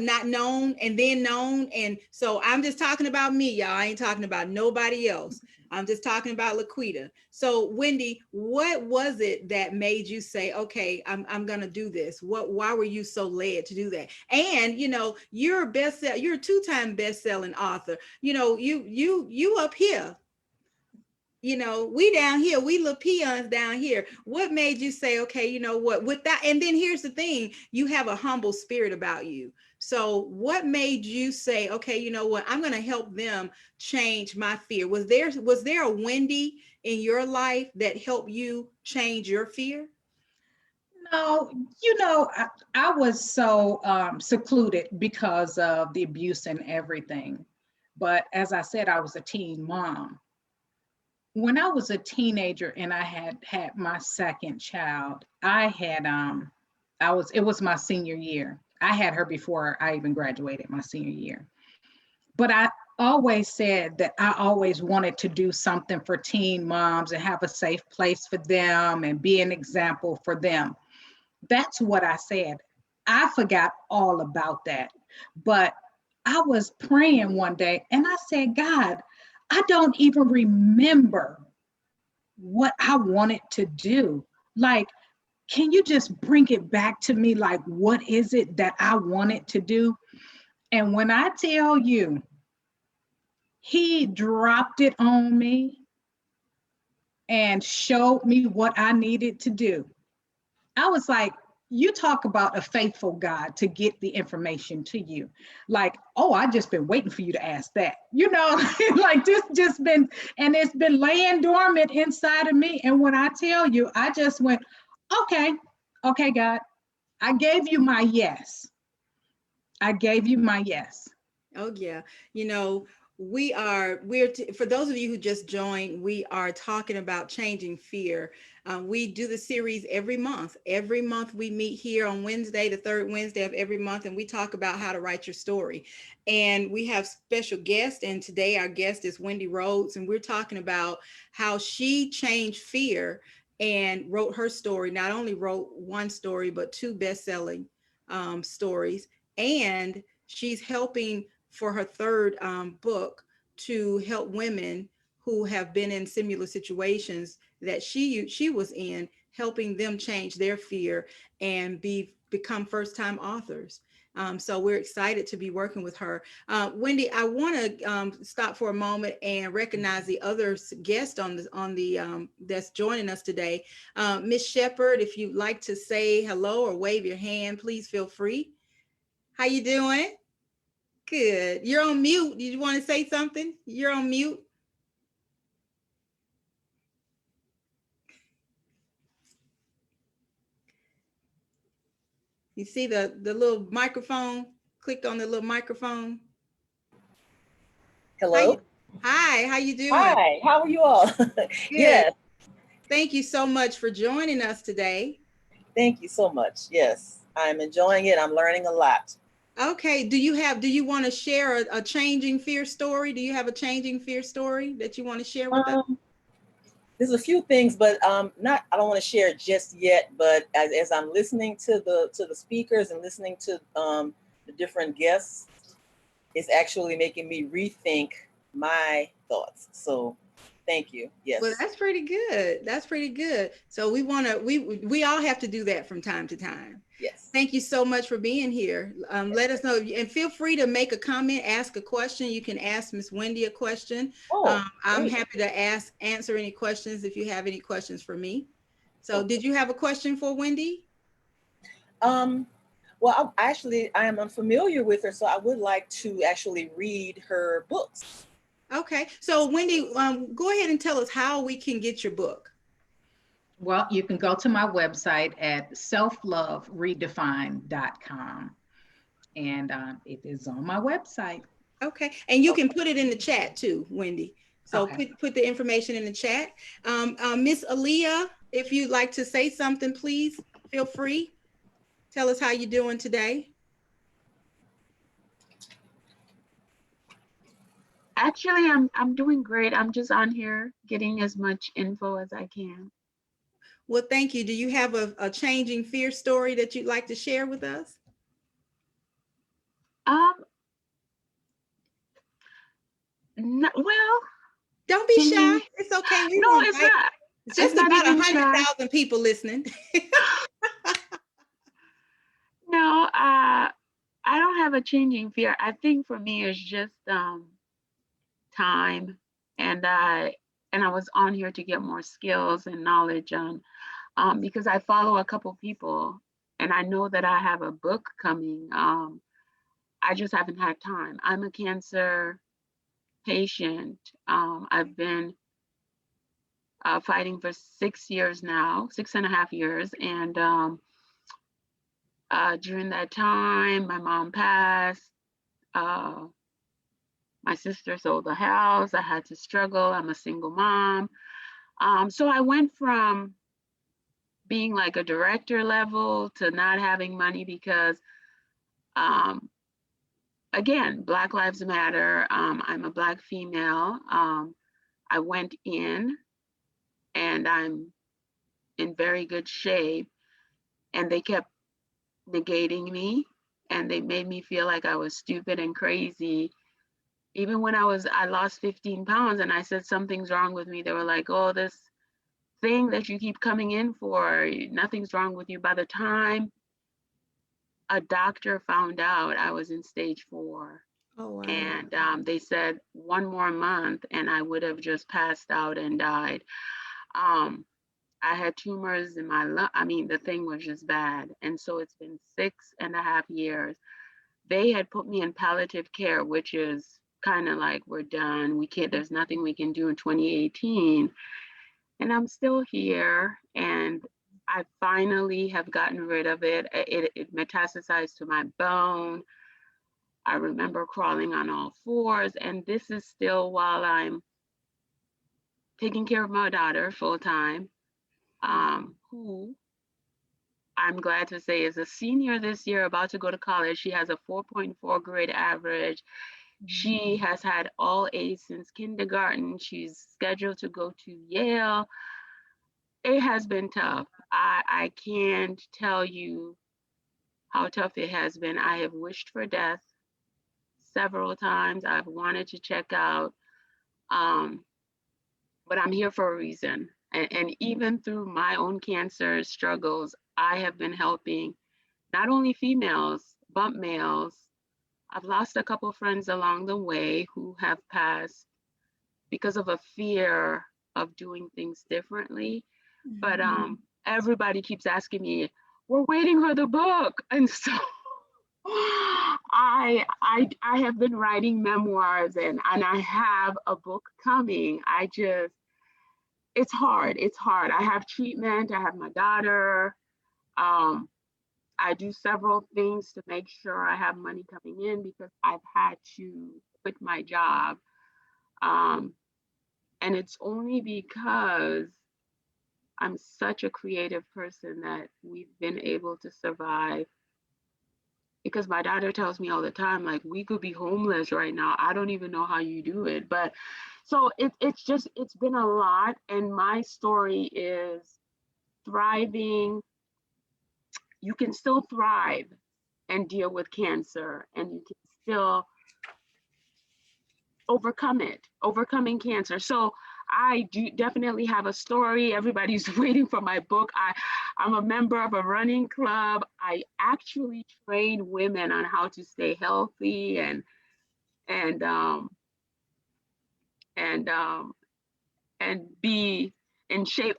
not known, and then known. And so I'm just talking about me, y'all. I ain't talking about nobody else. I'm just talking about LaQuita. So Wendy, what was it that made you say, okay, I'm going to do this? Why were you so led to do that? And, you're a two-time best-selling author. You up here. We down here, we little peons down here. What made you say, okay, you know what, with that? And then here's the thing, you have a humble spirit about you. So what made you say, okay, you know what, I'm going to help them change my fear? Was there a Wendy in your life that helped you change your fear? No, I was so secluded because of the abuse and everything. But as I said, I was a teen mom. When I was a teenager and I had my second child, it was my senior year. I had her before I even graduated my senior year. But I always said that I always wanted to do something for teen moms and have a safe place for them and be an example for them. That's what I said. I forgot all about that. But I was praying one day and I said, God, I don't even remember what I wanted to do. Like, can you just bring it back to me? Like, what is it that I wanted to do? And when I tell you, he dropped it on me and showed me what I needed to do. I was like, you talk about a faithful God to get the information to you. Like, oh, I just been waiting for you to ask that. Like this just been, and it's been laying dormant inside of me. And when I tell you, I just went, okay, God, I gave you my yes. I gave you my yes. Oh yeah. For those of you who just joined, we are talking about changing fear. We do the series every month. Every month we meet here on Wednesday, the third Wednesday of every month, and we talk about how to write your story. And we have special guests, and today our guest is Wendy Rhodes, and we're talking about how she changed fear and wrote her story. Not only wrote one story, but two best-selling stories. And she's helping for her third book to help women who have been in similar situations that she was in, helping them change their fear and become first-time authors. So we're excited to be working with her. Wendy, I want to stop for a moment and recognize the other guest on the that's joining us today. Miss Shepherd, if you'd like to say hello or wave your hand, please feel free. How you doing? Good. You're on mute. Did you want to say something? You're on mute. You see the little microphone? Click on the little microphone. Hello. Hi, how you doing? Hi, how are you all? Yes, Thank you so much for joining us today. thank you so much. Yes, I'm enjoying it. I'm learning a lot. Okay, do you want to share a changing fear story? Do you have a changing fear story that you want to share with us? There's a few things, but not. I don't want to share it just yet. But as I'm listening to the speakers and listening to the different guests, it's actually making me rethink my thoughts. So, thank you. Yes. Well, that's pretty good. That's pretty good. So we all have to do that from time to time. Yes. Thank you so much for being here. Let us know, and feel free to make a comment, ask a question. You can ask Miss Wendy a question. I'm Great. happy to answer any questions if you have any questions for me. So did you have a question for Wendy? Well, I am unfamiliar with her, so I would like to actually read her books. Okay, so Wendy, go ahead and tell us how we can get your book. Well, you can go to my website at selfloveredefined.com, and it is on my website. Okay, and you can put it in the chat too, Wendy. So Okay. put the information in the chat. Miss Aaliyah, if you'd like to say something, please feel free. Tell us how you're doing today. Actually, I'm doing great. I'm just on here getting as much info as I can. Well, thank you. Do you have a changing fear story that you'd like to share with us? No, well, don't be shy. It's okay. No, it's not. It's just not about even 100,000 people listening. No, I don't have a changing fear. I think for me it's just time, and I was on here to get more skills and knowledge on because I follow a couple people and I know that I have a book coming. I just haven't had time. I'm a cancer patient. I've been fighting for 6 years now, 6.5 years, and during that time, my mom passed. My sister sold the house. I had to struggle. I'm a single mom. So I went from being like a director level to not having money because, again, Black Lives Matter. I'm a Black female. I went in and I'm in very good shape, and they kept negating me, and they made me feel like I was stupid and crazy. Even when I lost 15 pounds and I said something's wrong with me, they were like, oh, this thing that you keep coming in for, nothing's wrong with you. By the time a doctor found out I was in stage 4, oh, wow. and they said 1 more month and I would have just passed out and died. I had tumors in my lung. I mean, the thing was just bad. And so it's been 6.5 years. They had put me in palliative care, which is kind of like, we're done. We can't, there's nothing we can do in 2018. And I'm still here. And I finally have gotten rid of it. It metastasized to my bone. I remember crawling on all 4s. And this is still while I'm taking care of my daughter full time. Who I'm glad to say is a senior this year, about to go to college. She has a 4.4 grade average. She has had all A's since kindergarten. She's scheduled to go to Yale. It has been tough. I can't tell you how tough it has been. I have wished for death several times. I've wanted to check out, but I'm here for a reason. And even through my own cancer struggles, I have been helping not only females, but males. I've lost a couple friends along the way who have passed because of a fear of doing things differently. But everybody keeps asking me, we're waiting for the book. And so I have been writing memoirs, and I have a book coming. It's hard. I have treatment. I have my daughter. I do several things to make sure I have money coming in because I've had to quit my job. Um, and it's only because I'm such a creative person that we've been able to survive. Because my daughter tells me all the time, like, we could be homeless right now. I don't even know how you do it. But so it's been a lot. And my story is thriving. You can still thrive and deal with cancer, and you can still overcoming cancer. So I do definitely have a story. Everybody's waiting for my book. I'm a member of a running club. I actually train women on how to stay healthy and um and um and be in shape.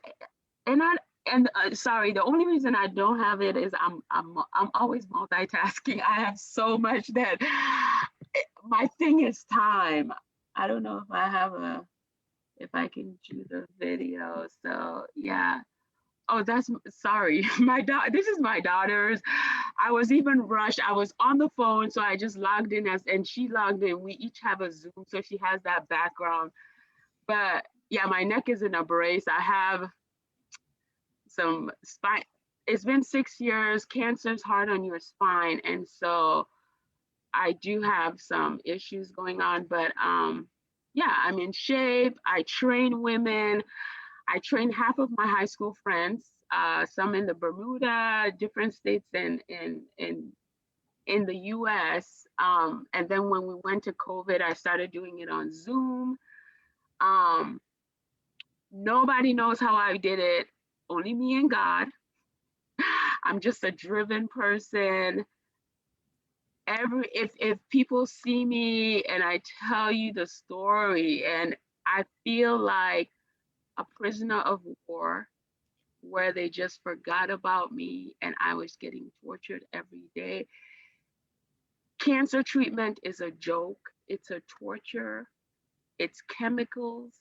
And I and sorry, the only reason I don't have it is I'm always multitasking. I have so much that my thing is time. I don't know if I can do the video. So yeah. Oh, that's sorry. This is my daughter's. I was even rushed. I was on the phone, so I just logged in and she logged in. We each have a Zoom, so she has that background. But yeah, my neck is in a brace. I have some spine. It's been 6 years. Cancer's hard on your spine, and so I do have some issues going on. But yeah, I'm in shape. I train women. I train half of my high school friends, some in the Bermuda, different states in the US. And then when we went to COVID, I started doing it on Zoom. Um, Nobody knows how I did it, only me and God. I'm just a driven person. If people see me and I tell you the story, and I feel like a prisoner of war where they just forgot about me and I was getting tortured every day. Cancer treatment is a joke, it's a torture, it's chemicals.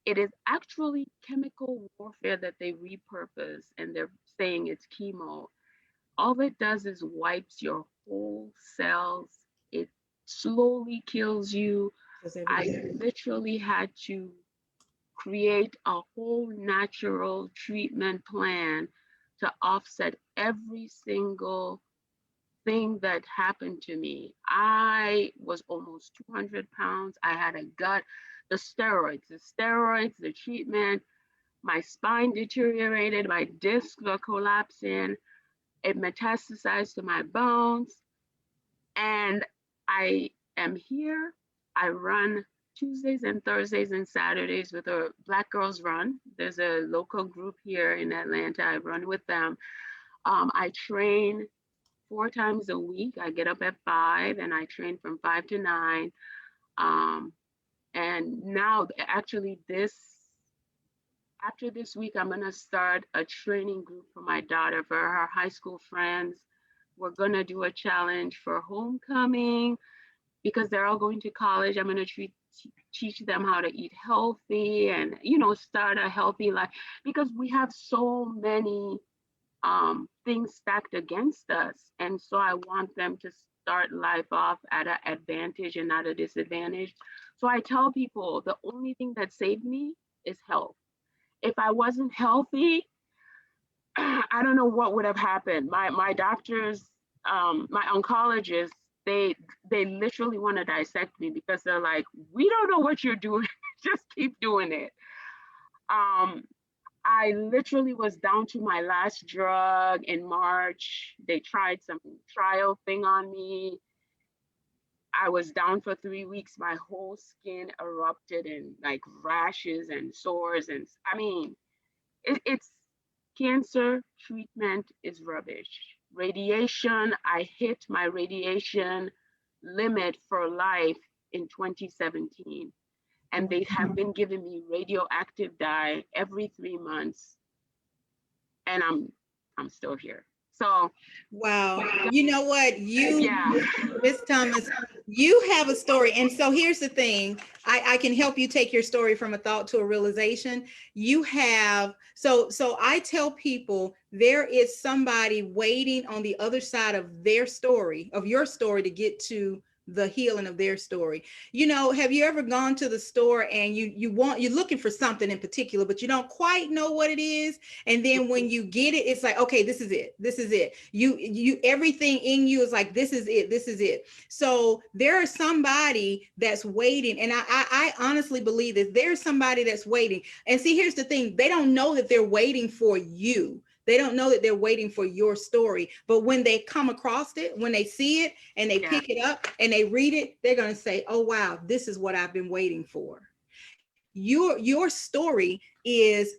It is actually chemical warfare that they repurpose and they're saying it's chemo. All it does is wipes your whole cells. It slowly kills you. I literally had to create a whole natural treatment plan to offset every single thing that happened to me. I was almost 200 pounds. I had a gut, the treatment, my spine deteriorated, my discs were collapsing, it metastasized to my bones. And I am here. I run Tuesdays and Thursdays and Saturdays with a Black Girls Run. There's a local group here in Atlanta. I run with them. I train 4 times a week. I get up at 5 and I train from 5 to 9. And now, actually, after this week, I'm gonna start a training group for my daughter, for her high school friends. We're gonna do a challenge for homecoming because they're all going to college. I'm gonna teach them how to eat healthy and start a healthy life because we have so many things stacked against us, and so I want them to start life off at an advantage and not a disadvantage. So I tell people the only thing that saved me is health. If I wasn't healthy, I don't know what would have happened. My doctors, my oncologists, they literally want to dissect me because they're like, we don't know what you're doing, just keep doing it. I literally was down to my last drug in March. They tried some trial thing on me. I was down for 3 weeks. My whole skin erupted in like rashes and sores. And I mean, it's cancer treatment is rubbish. Radiation, I hit my radiation limit for life in 2017. And they have been giving me radioactive dye every 3 months. And I'm still here. So wow. You know what? yeah. Miss Thomas, You have a story. And so here's the thing. I can help you take your story from a thought to a realization. You have, so I tell people there is somebody waiting on the other side of their story, of your story, to get to the healing of their story. You know, have you ever gone to the store and you're looking for something in particular, but you don't quite know what it is? And then when you get it, it's like, okay, this is it. This is it. You everything in you is like, this is it. This is it. So there is somebody that's waiting. And I honestly believe that there's somebody that's waiting. And see, here's the thing. They don't know that they're waiting for you. They don't know that they're waiting for your story. But when they come across it, when they see it and they pick it up and they read it, they're going to say, oh, wow, this is what I've been waiting for. Your story is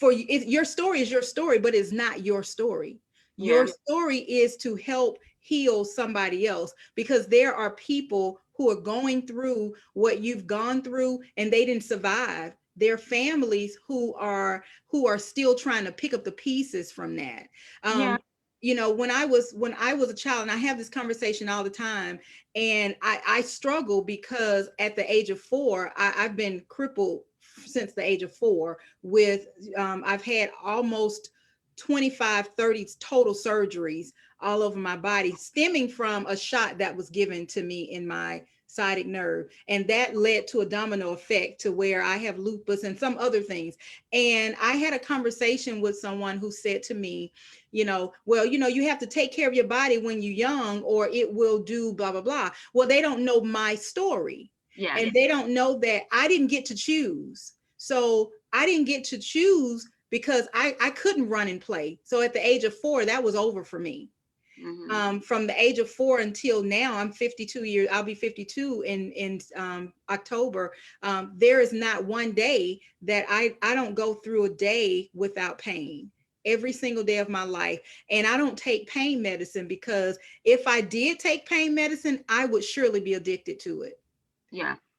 your story is your story, but it's not your story. Your story is to help heal somebody else, because there are people who are going through what you've gone through and they didn't survive. There are families who are still trying to pick up the pieces from that. You know, when I was a child, and I have this conversation all the time, and I struggle because at the age of 4, I've been crippled since the age of 4 with I've had almost 25, 30 total surgeries all over my body, stemming from a shot that was given to me in my sciatic nerve. And that led to a domino effect to where I have lupus and some other things. And I had a conversation with someone who said to me, you know, well, you know, you have to take care of your body when you're young or it will do blah, blah, blah. Well, they don't know my story. And they don't know that I didn't get to choose. So I didn't get to choose because I couldn't run and play. So at the age of 4, that was over for me. From the age of 4 until now, I'm 52 years. I'll be 52 in October. There is not one day that I don't go through a day without pain. Every single day of my life. And I don't take pain medicine, because if I did take pain medicine, I would surely be addicted to it.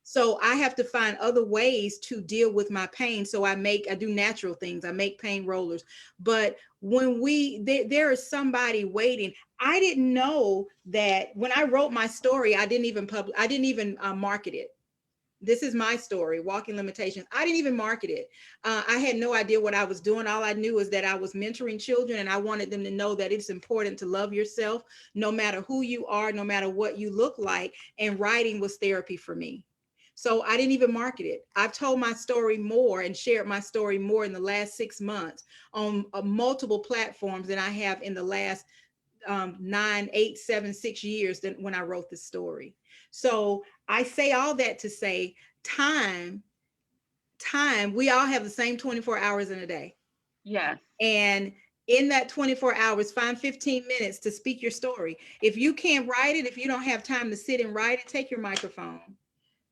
So I have to find other ways to deal with my pain. So I do natural things. I make pain rollers. But when there is somebody waiting. I didn't know that when I wrote my story, I didn't even market it. This is my story, Walking Limitations. I didn't even market it. I had no idea what I was doing. All I knew is that I was mentoring children, and I wanted them to know that it's important to love yourself, no matter who you are, no matter what you look like. And writing was therapy for me. So I didn't even market it. I've told my story more and shared my story more in the last 6 months on multiple platforms than I have in the last 9, 8, 7, 6 years than when I wrote this story. So I say all that to say time, we all have the same 24 hours in a day. And in that 24 hours, find 15 minutes to speak your story. If you can't write it, if you don't have time to sit and write it, take your microphone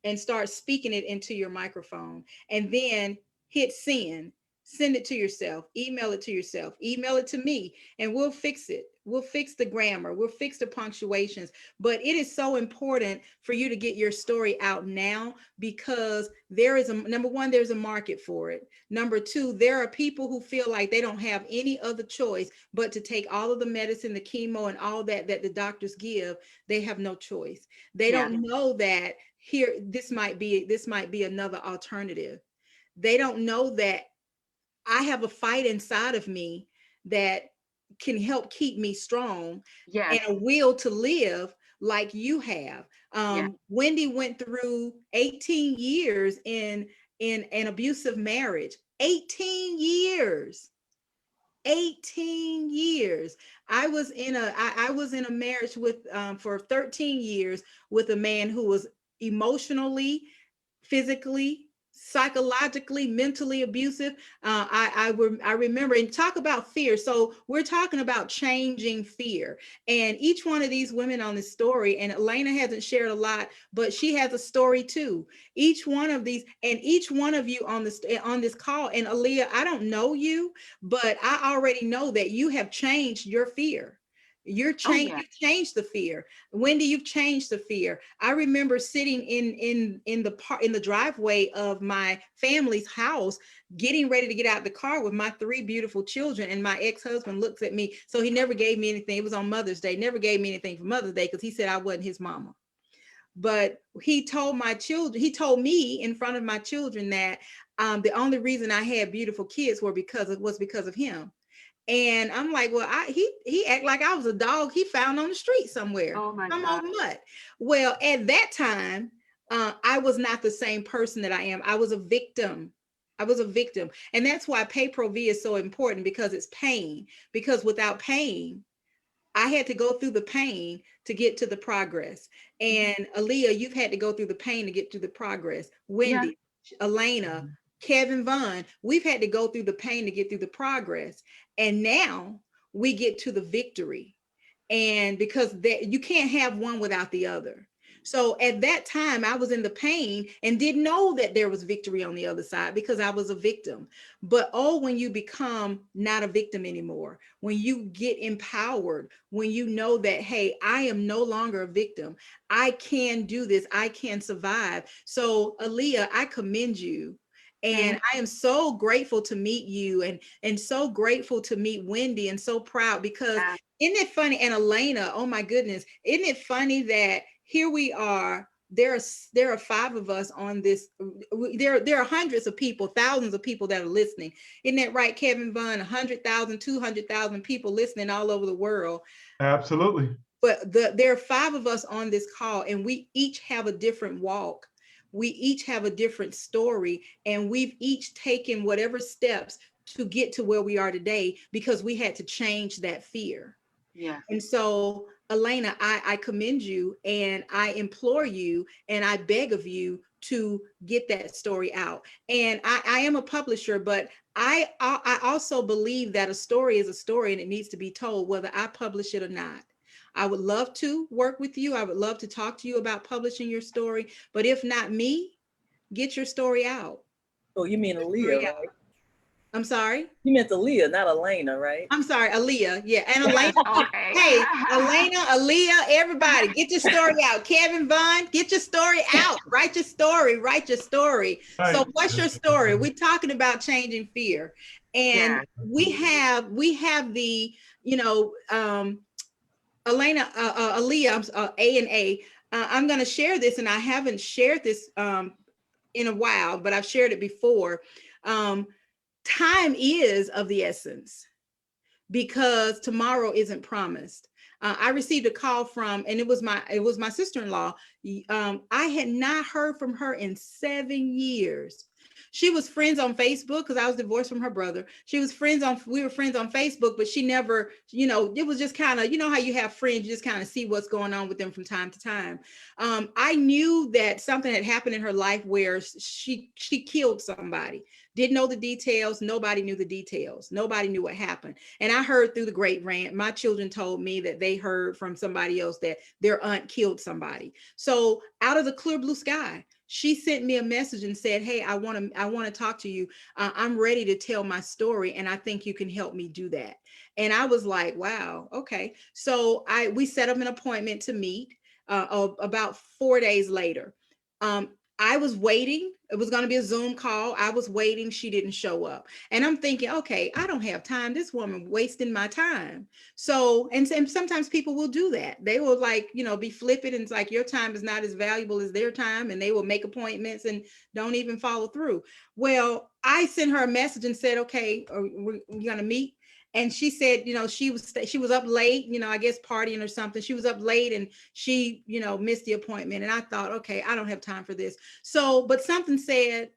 and start speaking it into your microphone, and then hit send it to yourself, email it to yourself, email it to me, and we'll fix it. We'll fix the grammar, we'll fix the punctuations. But it is so important for you to get your story out now, because there is number one, there's a market for it. Number two, there are people who feel like they don't have any other choice but to take all of the medicine, the chemo, and all that the doctors give. They have no choice. They don't know that here, this might be another alternative. They don't know that I have a fight inside of me that can help keep me strong, and a will to live like you have. Wendy went through 18 years in an abusive marriage. 18 years. 18 years. I was in a marriage with for 13 years with a man who was emotionally, physically, psychologically, mentally abusive. I remember, and talk about fear. So we're talking about changing fear. And each one of these women on this story, and Elena hasn't shared a lot, but she has a story too. Each one of these, and each one of you on this call, and Aaliyah, I don't know you, but I already know that you have changed your fear. You've changed the fear. Wendy, you've changed the fear. I remember sitting in the driveway of my family's house, getting ready to get out the car with my 3 beautiful children, and my ex-husband looks at me. So he never gave me anything. It was on Mother's Day. Never gave me anything for Mother's Day because he said I wasn't his mama. But he told me in front of my children that the only reason I had beautiful kids was because of him. And I'm like, well, he act like I was a dog he found on the street somewhere, Oh my some God. old mutt. Well, at that time, I was not the same person that I am. I was a victim. And that's why pay pro V is so important, because it's pain. Because without pain, I had to go through the pain to get to the progress. And Aaliyah, you've had to go through the pain to get to the progress. Yeah. Wendy, Elena, Kevin Vaughn, we've had to go through the pain to get through the progress. And now we get to the victory. And because you can't have one without the other. So at that time, I was in the pain and didn't know that there was victory on the other side because I was a victim. But oh, when you become not a victim anymore, when you get empowered, when you know that, hey, I am no longer a victim, I can do this, I can survive. So Aaliyah, I commend you. And I am so grateful to meet you, and so grateful to meet Wendy, and so proud because isn't it funny? And Elena, oh my goodness, isn't it funny that here we are, there are 5 of us on this, there are hundreds of people, thousands of people that are listening. Isn't that right, Kevin Vaughn? 100,000, 200,000 people listening all over the world. Absolutely. But there are 5 of us on this call, and we each have a different walk. We each have a different story, and we've each taken whatever steps to get to where we are today because we had to change that fear. Yeah. And so, Elena, I commend you, and I implore you, and I beg of you to get that story out. And I am a publisher, but I also believe that a story is a story and it needs to be told, whether I publish it or not. I would love to work with you. I would love to talk to you about publishing your story. But if not me, get your story out. Oh, you mean Aaliyah, right? I'm sorry? You meant Aaliyah, not Elena, right? I'm sorry, Aaliyah. Yeah, and Elena. Okay. Hey, Elena, Aaliyah, everybody, get your story out. Kevin Vaughn, get your story out. Write your story. Write your story. Right. So, what's your story? We're talking about changing fear, and we have the, Elena, Aaliyah, A&A. I'm going to share this, and I haven't shared this in a while, but I've shared it before. Time is of the essence, because tomorrow isn't promised. I received a call from, and it was my sister-in-law. I had not heard from her in 7 years. She was friends on Facebook because I was divorced from her brother. We were friends on Facebook, but she never, it was just kind of, how you have friends, you just kind of see what's going on with them from time to time. I knew that something had happened in her life where she killed somebody. Didn't know the details. Nobody knew the details. Nobody knew what happened. And I heard through the grapevine, my children told me that they heard from somebody else that their aunt killed somebody. So out of the clear blue sky, she sent me a message and said, hey, I want to talk to you. I'm ready to tell my story, and I think you can help me do that. And I was like, wow, okay. So we set up an appointment to meet about 4 days later. I was waiting. It was going to be a Zoom call. I was waiting. She didn't show up. And I'm thinking, okay, I don't have time. This woman wasting my time. So, and sometimes people will do that. They will be flippant, and it's like your time is not as valuable as their time. And they will make appointments and don't even follow through. Well, I sent her a message and said, okay, we're going to meet. And she said, she was up late, I guess partying or something. She was up late and she, missed the appointment. And I thought, okay, I don't have time for this. So, but something said,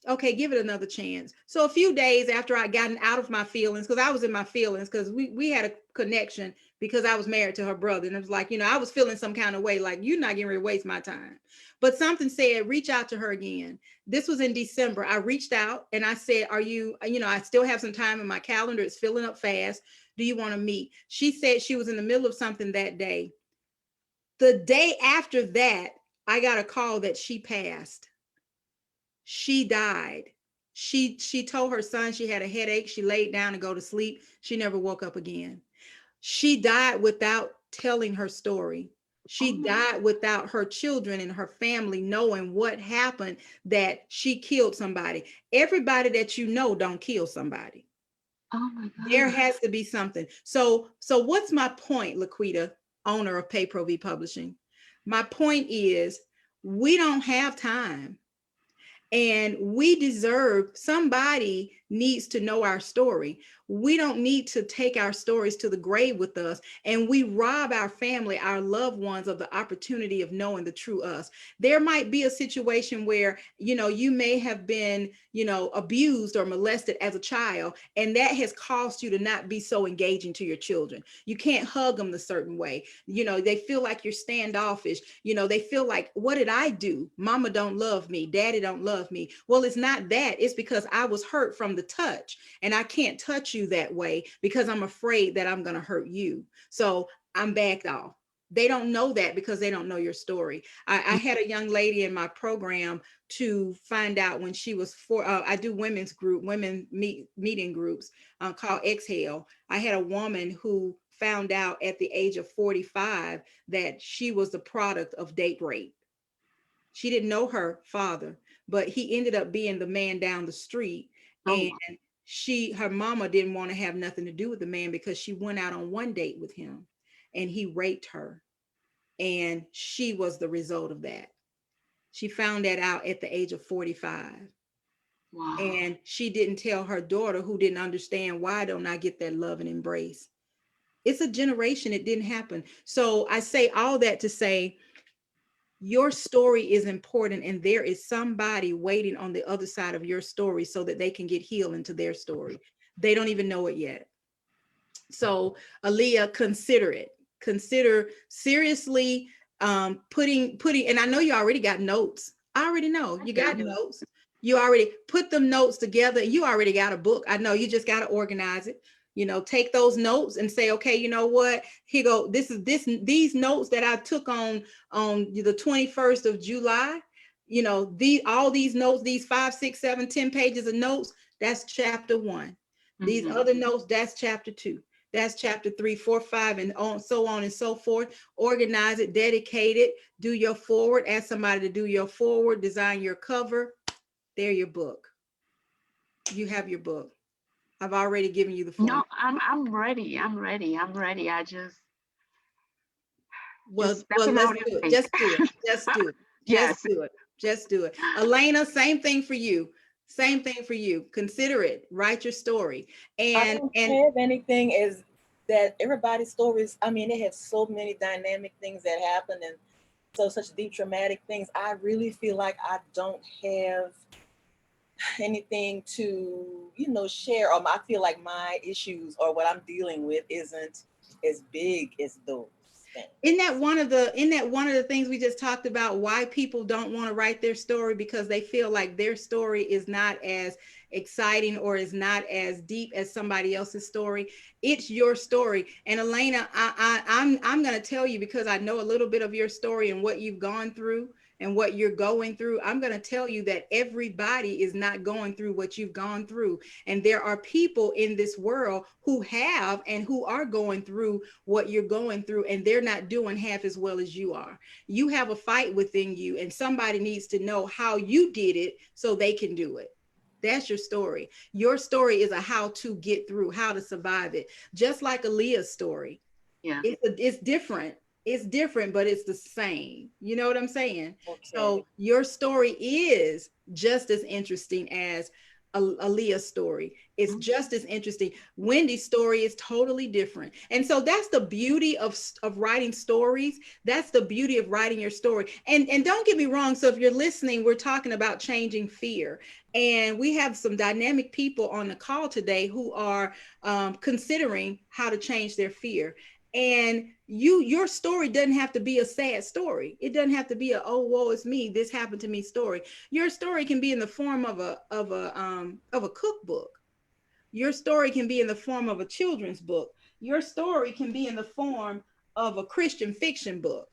okay, give it another chance. So a few days after I gotten out of my feelings, because I was in my feelings, because we had a connection because I was married to her brother. And it was like, I was feeling some kind of way, like, you're not getting ready to waste my time. But something said, reach out to her again. This was in December. I reached out and I said, are you, I still have some time in my calendar. It's filling up fast. Do you want to meet? She said she was in the middle of something that day. The day after that, I got a call that she passed. She died. She told her son she had a headache. She laid down to go to sleep. She never woke up again. She died without telling her story. She died without her children and her family knowing what happened, that she killed somebody. Everybody that don't kill somebody. Oh my God. There has to be something. So what's my point, LaQuita, owner of Pay Pro V Publishing? My point is, we don't have time. And we deserve, somebody needs to know our story. We don't need to take our stories to the grave with us. And we rob our family, our loved ones, of the opportunity of knowing the true us. There might be a situation where, you may have been, abused or molested as a child, and that has caused you to not be so engaging to your children. You can't hug them the certain way. They feel like you're standoffish. They feel like, what did I do? Mama don't love me. Daddy don't love me. Well, it's not that. It's because I was hurt from the touch, and I can't touch you that way because I'm afraid that I'm going to hurt you. So I'm backed off. They don't know that because they don't know your story. I had a young lady in my program to find out when she was I do women meeting groups called Exhale. I had a woman who found out at the age of 45 that she was the product of date rape. She didn't know her father, but he ended up being the man down the street. And her mama didn't want to have nothing to do with the man because she went out on one date with him and he raped her. And she was the result of that. She found that out at the age of 45. Wow. And she didn't tell her daughter, who didn't understand, why don't I get that love and embrace? It's a generation, it didn't happen. So I say all that to say, your story is important, and there is somebody waiting on the other side of your story so that they can get healed into their story. They don't even know it yet. So Aaliyah, consider it. Consider seriously putting, and I know you already got notes. I already know you got notes. You already put them notes together. You already got a book. I know, you just got to organize it. Take those notes and say, okay, you know what? Here go. These notes that I took on the 21st of July. All these notes, these 5, 6, 7, 10 pages of notes. That's chapter 1. These other notes, that's chapter 2. That's chapter 3, 4, 5, and on and so forth. Organize it, dedicate it, do your forward, ask somebody to do your forward, design your cover. There, your book. You have your book. I've already given you the form. No, I'm ready. I'm ready. I just Well, stepping let's out in do it. faith. Just do it. Just do it. Yes. Just do it. Just do it. Elena, same thing for you. Same thing for you. Consider it. Write your story. I don't have anything is that everybody's stories. I mean, they have so many dynamic things that happen, and so such deep traumatic things. I really feel like I don't have anything to share, or I feel like my issues or what I'm dealing with isn't as big as those things. Isn't that one of the things we just talked about, why people don't want to write their story? Because they feel like their story is not as exciting or is not as deep as somebody else's story. It's your story. And Elena, I'm going to tell you, because I know a little bit of your story and what you've gone through and what you're going through. I'm going to tell you that everybody is not going through what you've gone through. And there are people in this world who have and who are going through what you're going through, and they're not doing half as well as you are. You have a fight within you, and somebody needs to know how you did it so they can do it. That's your story. Your story is a how to get through, how to survive it. Just like Aaliyah's story. Yeah. It's different. It's different, but it's the same. You know what I'm saying? Okay. So your story is just as interesting as Aaliyah's story. It's just as interesting. Wendy's story is totally different. And so that's the beauty of writing stories. That's the beauty of writing your story. And don't get me wrong. So if you're listening, we're talking about changing fear. And we have some dynamic people on the call today who are considering how to change their fear. And your story doesn't have to be a sad story. It doesn't have to be a, oh, woe is me, this happened to me story. Your story can be in the form of a cookbook. Your story can be in the form of a children's book. Your story can be in the form of a Christian fiction book.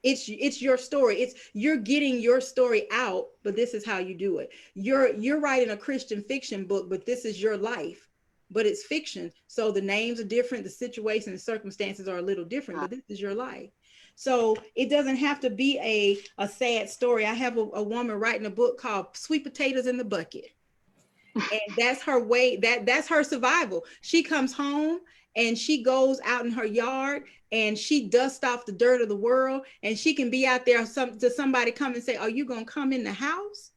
It's your story. You're getting your story out, but this is how you do it. You're writing a Christian fiction book, but this is your life. But it's fiction. So the names are different. The situations and circumstances are a little different, but this is your life. So it doesn't have to be a sad story. I have a woman writing a book called Sweet Potatoes in the Bucket. And that's her way, that's her survival. She comes home and she goes out in her yard and she dusts off the dirt of the world, and she can be out there to somebody come and say, are you going to come in the house?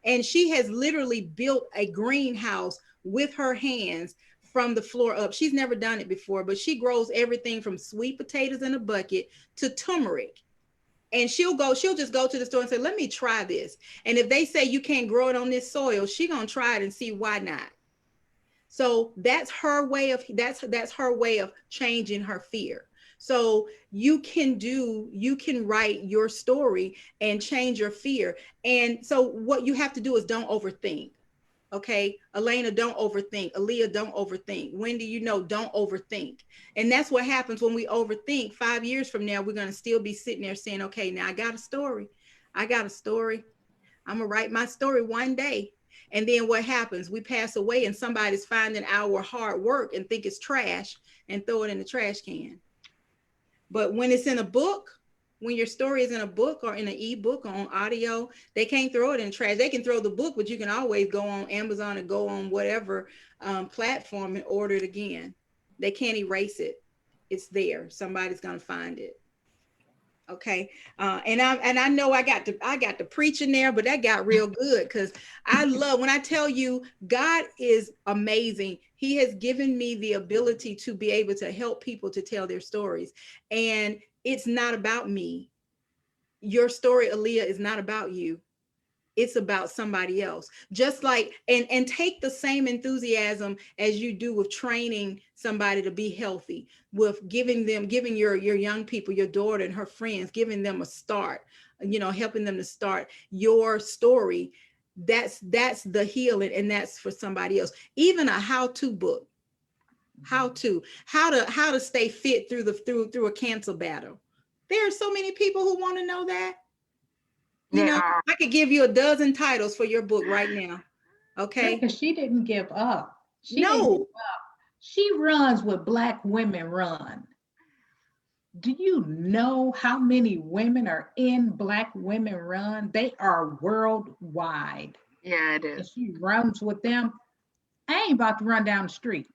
And she has literally built a greenhouse with her hands from the floor up. She's never done it before, but she grows everything from sweet potatoes in a bucket to turmeric. And she'll just go to the store and say, let me try this. And if they say you can't grow it on this soil, she's going to try it and see why not. So that's her way of changing her fear. So you can write your story and change your fear. And so what you have to do is don't overthink. Okay, Elena, don't overthink. Aaliyah, don't overthink. Wendy, don't overthink. And that's what happens when we overthink. 5 years from now, we're going to still be sitting there saying, okay, now I got a story. I'm going to write my story one day. And then what happens? We pass away and somebody's finding our hard work and think it's trash and throw it in the trash can. But when it's in a book, when your story is in a book or in an ebook or on audio, they can't throw it in the trash. They can throw the book, but you can always go on Amazon and go on whatever platform and order it again. They can't erase it. It's there. Somebody's going to find it. Okay. And I know I got to preach in there, but that got real good, because I love, when I tell you God is amazing, he has given me the ability to be able to help people to tell their stories. And it's not about me. Your story, Aaliyah, is not about you. It's about somebody else. Just like, and take the same enthusiasm as you do with training somebody to be healthy, with giving your young people, your daughter and her friends, giving them a start, helping them to start your story. That's the healing, and that's for somebody else. Even a how-to book, how to stay fit through a cancer battle. There are so many people who want to know that. I could give you a dozen titles for your book right now. Okay. Because she didn't give up. She runs what Black women run. Do you know how many women are in Black Women Run? They are worldwide. Yeah, it is. And she runs with them. I ain't about to run down the street.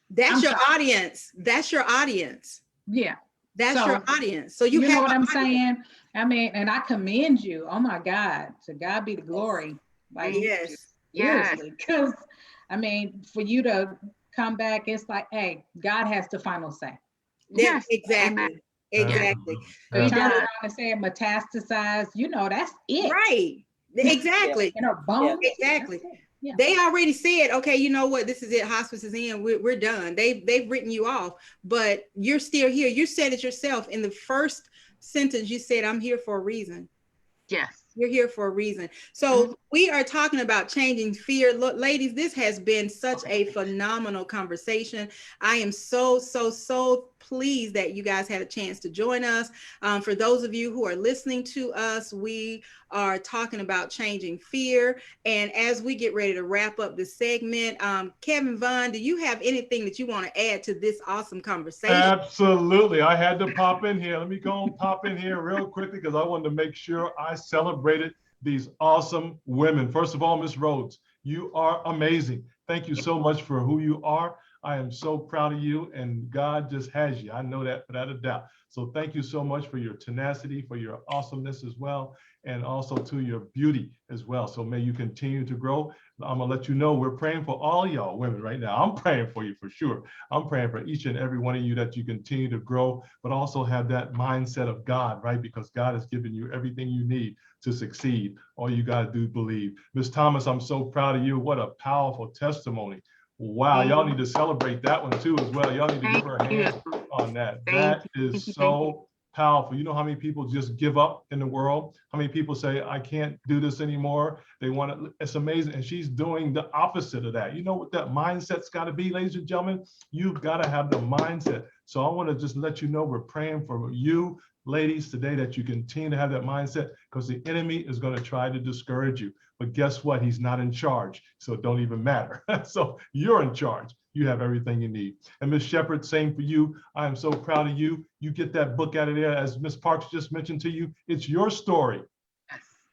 That's your audience. That's your audience. Yeah. That's your audience. So you know what I'm saying? I mean, and I commend you. Oh my God. To God be the glory. Like, yes. Seriously. Because I mean, for you to come back, it's like, hey, God has the final say. Yes, exactly. Amen. Exactly. He turn around and say metastasize, that's it. Right. Exactly. In her bones. Yeah. Exactly. Yeah. They already said, okay, you know what, this is it, hospice is in, we're done. They've written you off, but you're still here. You said it yourself in the first sentence. You said, I'm here for a reason. Yes. You're here for a reason. So we are talking about changing fear. Look, ladies, this has been such a phenomenal conversation. I am so pleased that you guys had a chance to join us. For those of you who are listening to us, we are talking about changing fear. And as we get ready to wrap up this segment, Kevin Vaughn, do you have anything that you want to add to this awesome conversation? Absolutely. I had to pop in here. Let me go and pop in here real quickly, because I wanted to make sure I celebrated these awesome women. First of all, Miss Rhodes, you are amazing. Thank you so much for who you are. I am so proud of you, and God just has you. I know that without a doubt. So thank you so much for your tenacity, for your awesomeness as well, and also to your beauty as well. So may you continue to grow. I'm gonna let you know we're praying for all y'all women right now. I'm praying for you for sure. I'm praying for each and every one of you that you continue to grow, but also have that mindset of God, right? Because God has given you everything you need to succeed. All you gotta do is believe. Ms. Thomas, I'm so proud of you. What a powerful testimony. Wow, y'all need to celebrate that one too as well. Y'all need to give her a hand on that. That is so powerful. You know how many people just give up in the world? How many people say, I can't do this anymore? They want to, it's amazing. And she's doing the opposite of that. You know what that mindset's got to be, ladies and gentlemen? You've got to have the mindset. So I want to just let you know we're praying for you, ladies, today, that you continue to have that mindset, because the enemy is going to try to discourage you. But guess what? He's not in charge. So it don't even matter. So you're in charge. You have everything you need. And Ms. Shepherd, same for you. I am so proud of you. You get that book out of there. As Ms. Parks just mentioned to you, it's your story.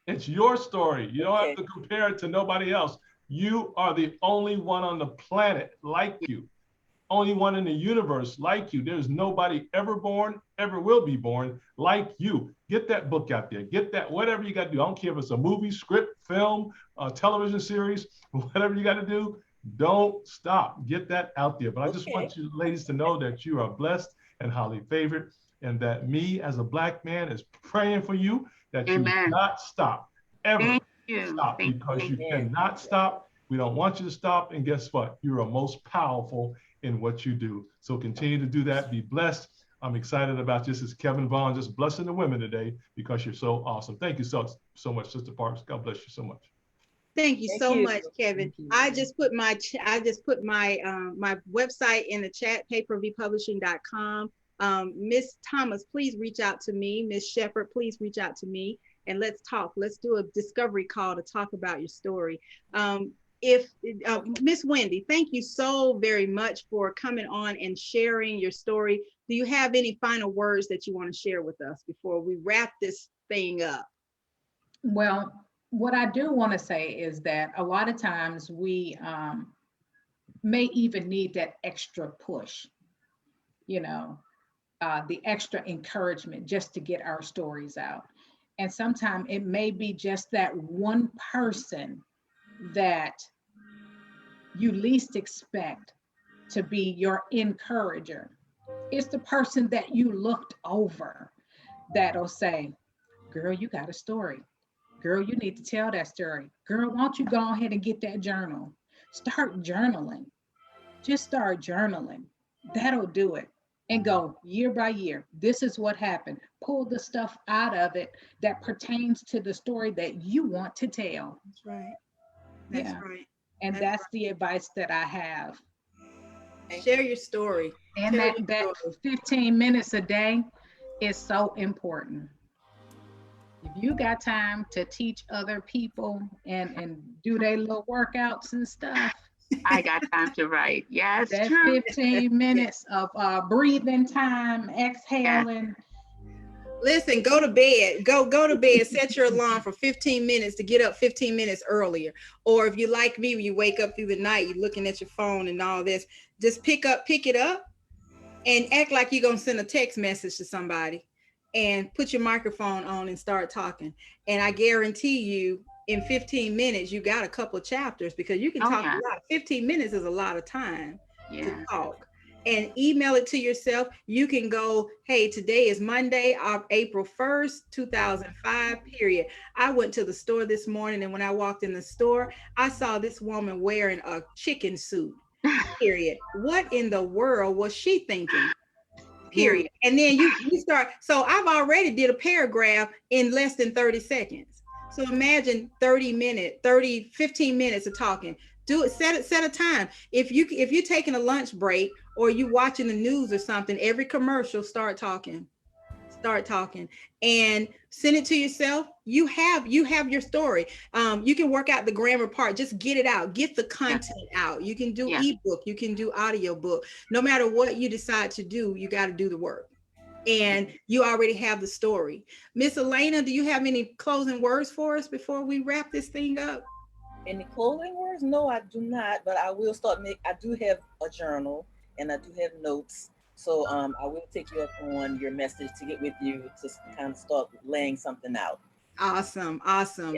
It's your story. You don't have to compare it to nobody else. You are the only one on the planet like you. only one in the universe like you. There's nobody ever born, ever will be born like you. Get that book out there. Get that, whatever you got to do. I don't care if it's a movie, script, film, television series, whatever you got to do. Don't stop. Get that out there. But I just want you ladies to know that you are blessed and highly favored, and that me as a Black man is praying for you, that you not stop, ever stop, because you cannot stop. We don't want you to stop. And guess what? You are most powerful in what you do. So continue to do that. Be blessed. I'm excited about this. Is Kevin Vaughn just blessing the women today because you're so awesome. Thank you so much, Sister Parks. God bless you so much. Thank you so much, Kevin. I just put my my website in the chat, payperviewpublishing.com. Miss Thomas, please reach out to me. Miss Shepherd, please reach out to me, and let's talk. Let's do a discovery call to talk about your story. Miss Wendy, thank you so very much for coming on and sharing your story. Do you have any final words that you want to share with us before we wrap this thing up? Well, what I do want to say is that a lot of times we may even need that extra push, you know, the extra encouragement just to get our stories out. And sometimes it may be just that one person that you least expect to be your encourager. It's the person that you looked over that'll say, girl, you got a story. Girl, you need to tell that story. Girl, why don't you go ahead and get that journal? Start journaling. Just start journaling. That'll do it. And go year by year. This is what happened. Pull the stuff out of it that pertains to the story that you want to tell. That's right. That's right. And that's the advice that I have. Share your story. And that 15 minutes a day is so important. If you got time to teach other people and do their little workouts and stuff, I got time to write. Yes, that's true. 15 minutes of breathing time, exhaling. Listen, go to bed. Go to bed. Set your alarm for 15 minutes to get up 15 minutes earlier. Or if you like me, when you wake up through the night, you're looking at your phone and all this, just pick it up and act like you're going to send a text message to somebody and put your microphone on and start talking. And I guarantee you in 15 minutes, you got a couple of chapters, because you can talk a lot. 15 minutes is a lot of time to talk. And email it to yourself. You can go, hey, today is Monday, April 1st, 2005, period. I went to the store this morning, and when I walked in the store, I saw this woman wearing a chicken suit, period. What in the world was she thinking? Period. And then you start. So I've already did a paragraph in less than 30 seconds. So imagine 15 minutes of talking. Do it, set a time. If you're taking a lunch break or you watching the news or something, every commercial, start talking and send it to yourself. You have your story. You can work out the grammar part. Just get it out. Get the content out. You can do ebook. You can do audio book. No matter what you decide to do, you got to do the work. And you already have the story. Miss Elena, do you have any closing words for us before we wrap this thing up? Any closing words? No, I do not, but I will I do have a journal and I do have notes. So I will take you up on your message to get with you to kind of start laying something out. Awesome. Awesome.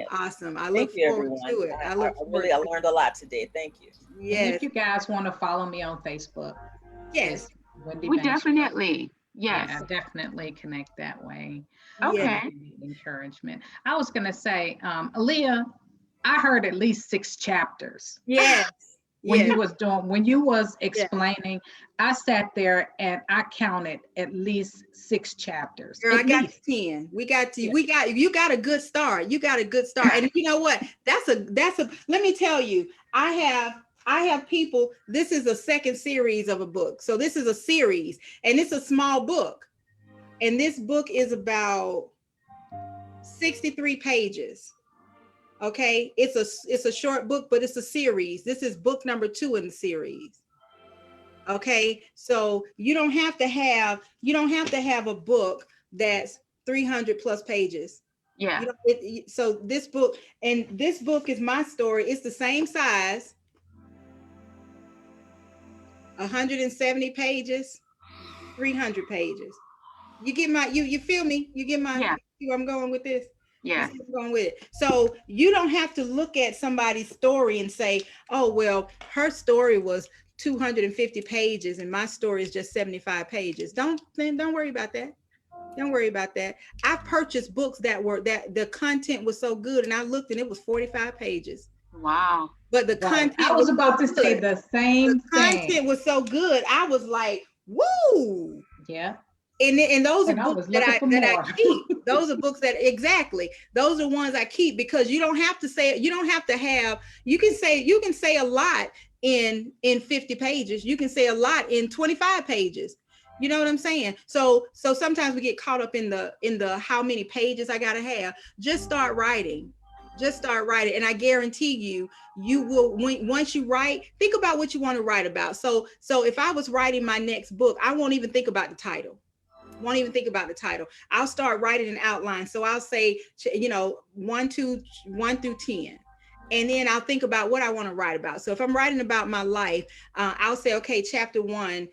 I look forward to it. I learned a lot today. Thank you. Yes. And if you guys want to follow me on Facebook. Yes. We definitely. Yes. Yeah, definitely connect that way. Okay. Encouragement. I was going to say, Aaliyah, I heard at least 6 chapters. Yes. When you was explaining, I sat there and I counted at least 6 chapters. Girl, I got 10. You got a good start. And you know what? That's a, let me tell you, I have people, this is a second series of a book. So this is a series and it's a small book. And this book is about 63 pages. Okay, it's a short book, but it's a series. This is book number 2 in the series. Okay, so you don't have to have a book that's 300 plus pages. Yeah. So this book is my story. It's the same size. 170 pages, 300 pages. You get my, you feel me? You get my, Yeah. see where I'm going with this? You Yes. see where I'm going with it. So you don't have to look at somebody's story and say, oh, well, her story was 250 pages and my story is just 75 pages. Don't worry about that. Don't worry about that. I purchased books that the content was so good, and I looked and it was 45 pages. Wow. But the Right. content I was was about so to say good. the The same content thing. was so good. I was like, woo. Yeah. And those are And I books was looking for that I more. keep. Those are books that, exactly, those are ones I keep, because you don't have to say, you don't have to have, you can say a lot in 50 pages. You can say a lot in 25 pages. You know what I'm saying? So sometimes we get caught up in the how many pages I gotta have. Just start writing. Just start writing. And I guarantee you will, once you write, think about what you want to write about. So if I was writing my next book, I won't even think about the title. Won't even think about the title. I'll start writing an outline. So I'll say, 1 through 10. And then I'll think about what I want to write about. So if I'm writing about my life, I'll say, okay, chapter 1,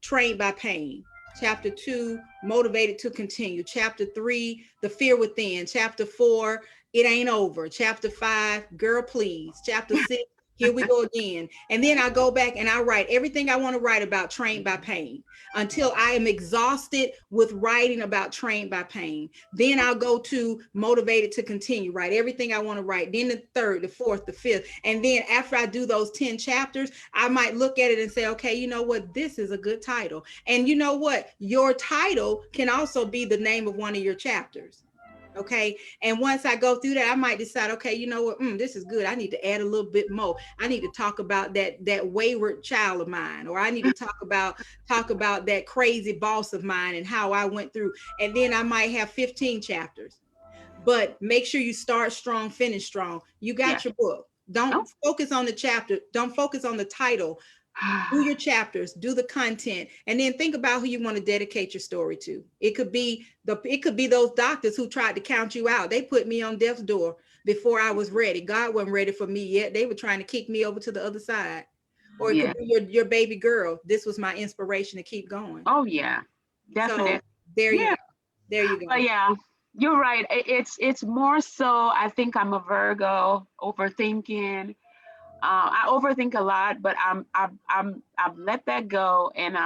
trained by pain. Chapter 2, motivated to continue. Chapter 3, the fear within. Chapter 4, it ain't over. Chapter 5, girl, please. Chapter 6, here we go again. And then I go back and I write everything I want to write about trained by pain until I am exhausted with writing about trained by pain. Then I'll go to motivated to continue, write everything I want to write. Then the 3rd, the 4th, the 5th. And then after I do those 10 chapters, I might look at it and say, okay, you know what? This is a good title. And you know what? Your title can also be the name of one of your chapters. Okay. And once I go through that, I might decide, okay, you know what, this is good. I need to add a little bit more. I need to talk about that wayward child of mine, or I need to talk about that crazy boss of mine and how I went through. And then I might have 15 chapters. But make sure you start strong, finish strong. You got your book. Don't focus on the chapter. Don't focus on the title. Do your chapters, do the content, and then think about who you want to dedicate your story to. It could be those doctors who tried to count you out. They put me on death's door before I was ready. God wasn't ready for me yet. They were trying to kick me over to the other side. Or it could be your baby girl. This was my inspiration to keep going. Oh yeah, definitely. So there you go. There you go. But yeah, you're right. It's more so. I think I'm a Virgo, overthinking. I overthink a lot, but I've let that go, and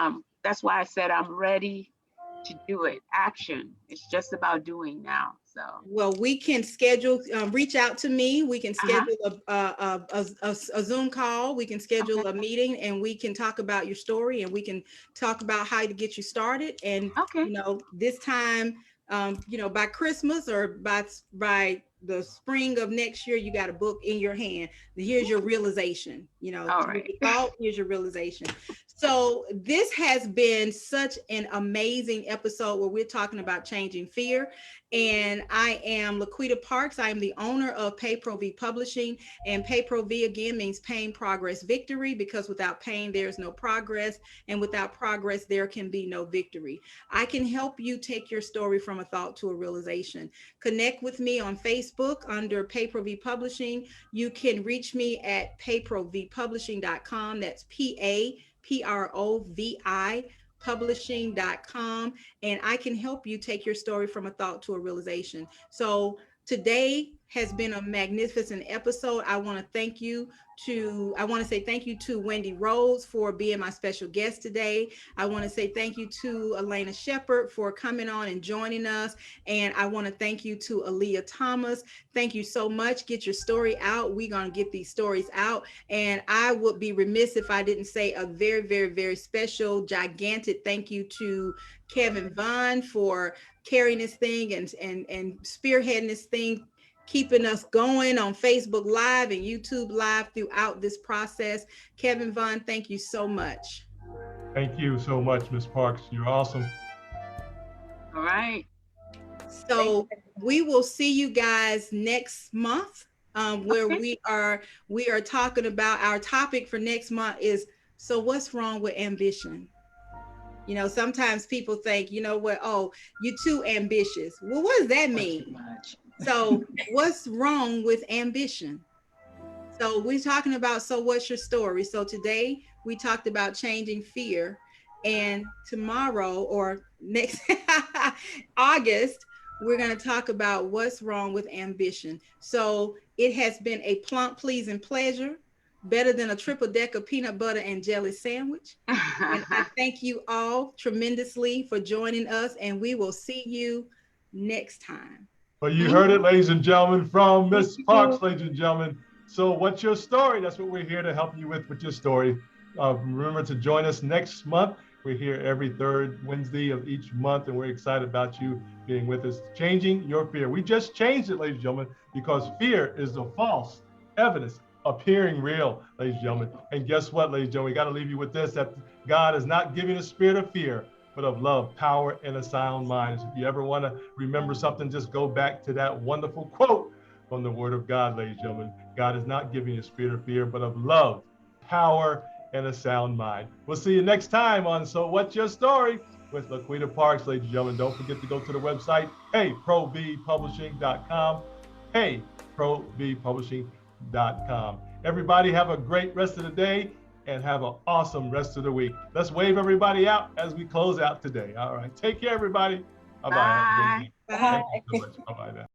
that's why I said I'm ready to do it. Action. It's just about doing now. So well, we can schedule. Reach out to me. We can schedule a Zoom call. We can schedule a meeting, and we can talk about your story, and we can talk about how to get you started. And this time, by Christmas or by the spring of next year, you got a book in your hand. Here's your realization. All right. Here's your realization. So this has been such an amazing episode where we're talking about changing fear. And I am LaQuita Parks. I am the owner of Pay Pro V Publishing. And Pay Pro V again means pain, progress, victory, because without pain, there's no progress. And without progress, there can be no victory. I can help you take your story from a thought to a realization. Connect with me on Facebook under Pay Pro V Publishing. You can reach me at payprovpublishing.com. That's PAPROVI publishing.com, and I can help you take your story from a thought to a realization. So today has been a magnificent episode. I want to say thank you to Wendy Rhodes for being my special guest today. I want to say thank you to Elena Shepard for coming on and joining us. And I want to thank you to Aaliyah Thomas. Thank you so much. Get your story out. We're going to get these stories out. And I would be remiss if I didn't say a very, very, very special, gigantic thank you to Kevin Vaughn for carrying this thing and spearheading this thing, keeping us going on Facebook Live and YouTube Live throughout this process. Kevin Vaughn, thank you so much. Thank you so much, Ms. Parks. You're awesome. All right. So we will see you guys next month, where we are talking about, our topic for next month is, so what's wrong with ambition? Sometimes people think, oh, you're too ambitious. Well, what does that mean? So what's wrong with ambition? So we're talking about, so what's your story? So today we talked about changing fear. And tomorrow or next August, we're going to talk about what's wrong with ambition. So it has been a plump, pleasing pleasure, better than a triple decker peanut butter and jelly sandwich. And I thank you all tremendously for joining us, and we will see you next time. Well, you heard it, ladies and gentlemen, from Miss Thank Parks, you. ladies and gentlemen. So what's your story? That's what we're here to help you with your story. Remember to join us next month. We're here every third Wednesday of each month, and we're excited about you being with us. Changing your fear. We just changed it, ladies and gentlemen, because fear is the false evidence appearing real, ladies and gentlemen. And guess what, ladies and gentlemen? We got to leave you with this, that God is not giving a spirit of fear, but of love, power, and a sound mind. So if you ever want to remember something, just go back to that wonderful quote from the Word of God, ladies and gentlemen. God is not giving you a spirit of fear, but of love, power, and a sound mind. We'll see you next time on So What's Your Story with LaQuita Parks, ladies and gentlemen. Don't forget to go to the website, heyprobpublishing.com, heyprobpublishing.com. Everybody have a great rest of the day and have an awesome rest of the week. Let's wave everybody out as we close out today. All right. Take care, everybody. Bye-bye. Bye. Bye. Thank you so much. Bye-bye now.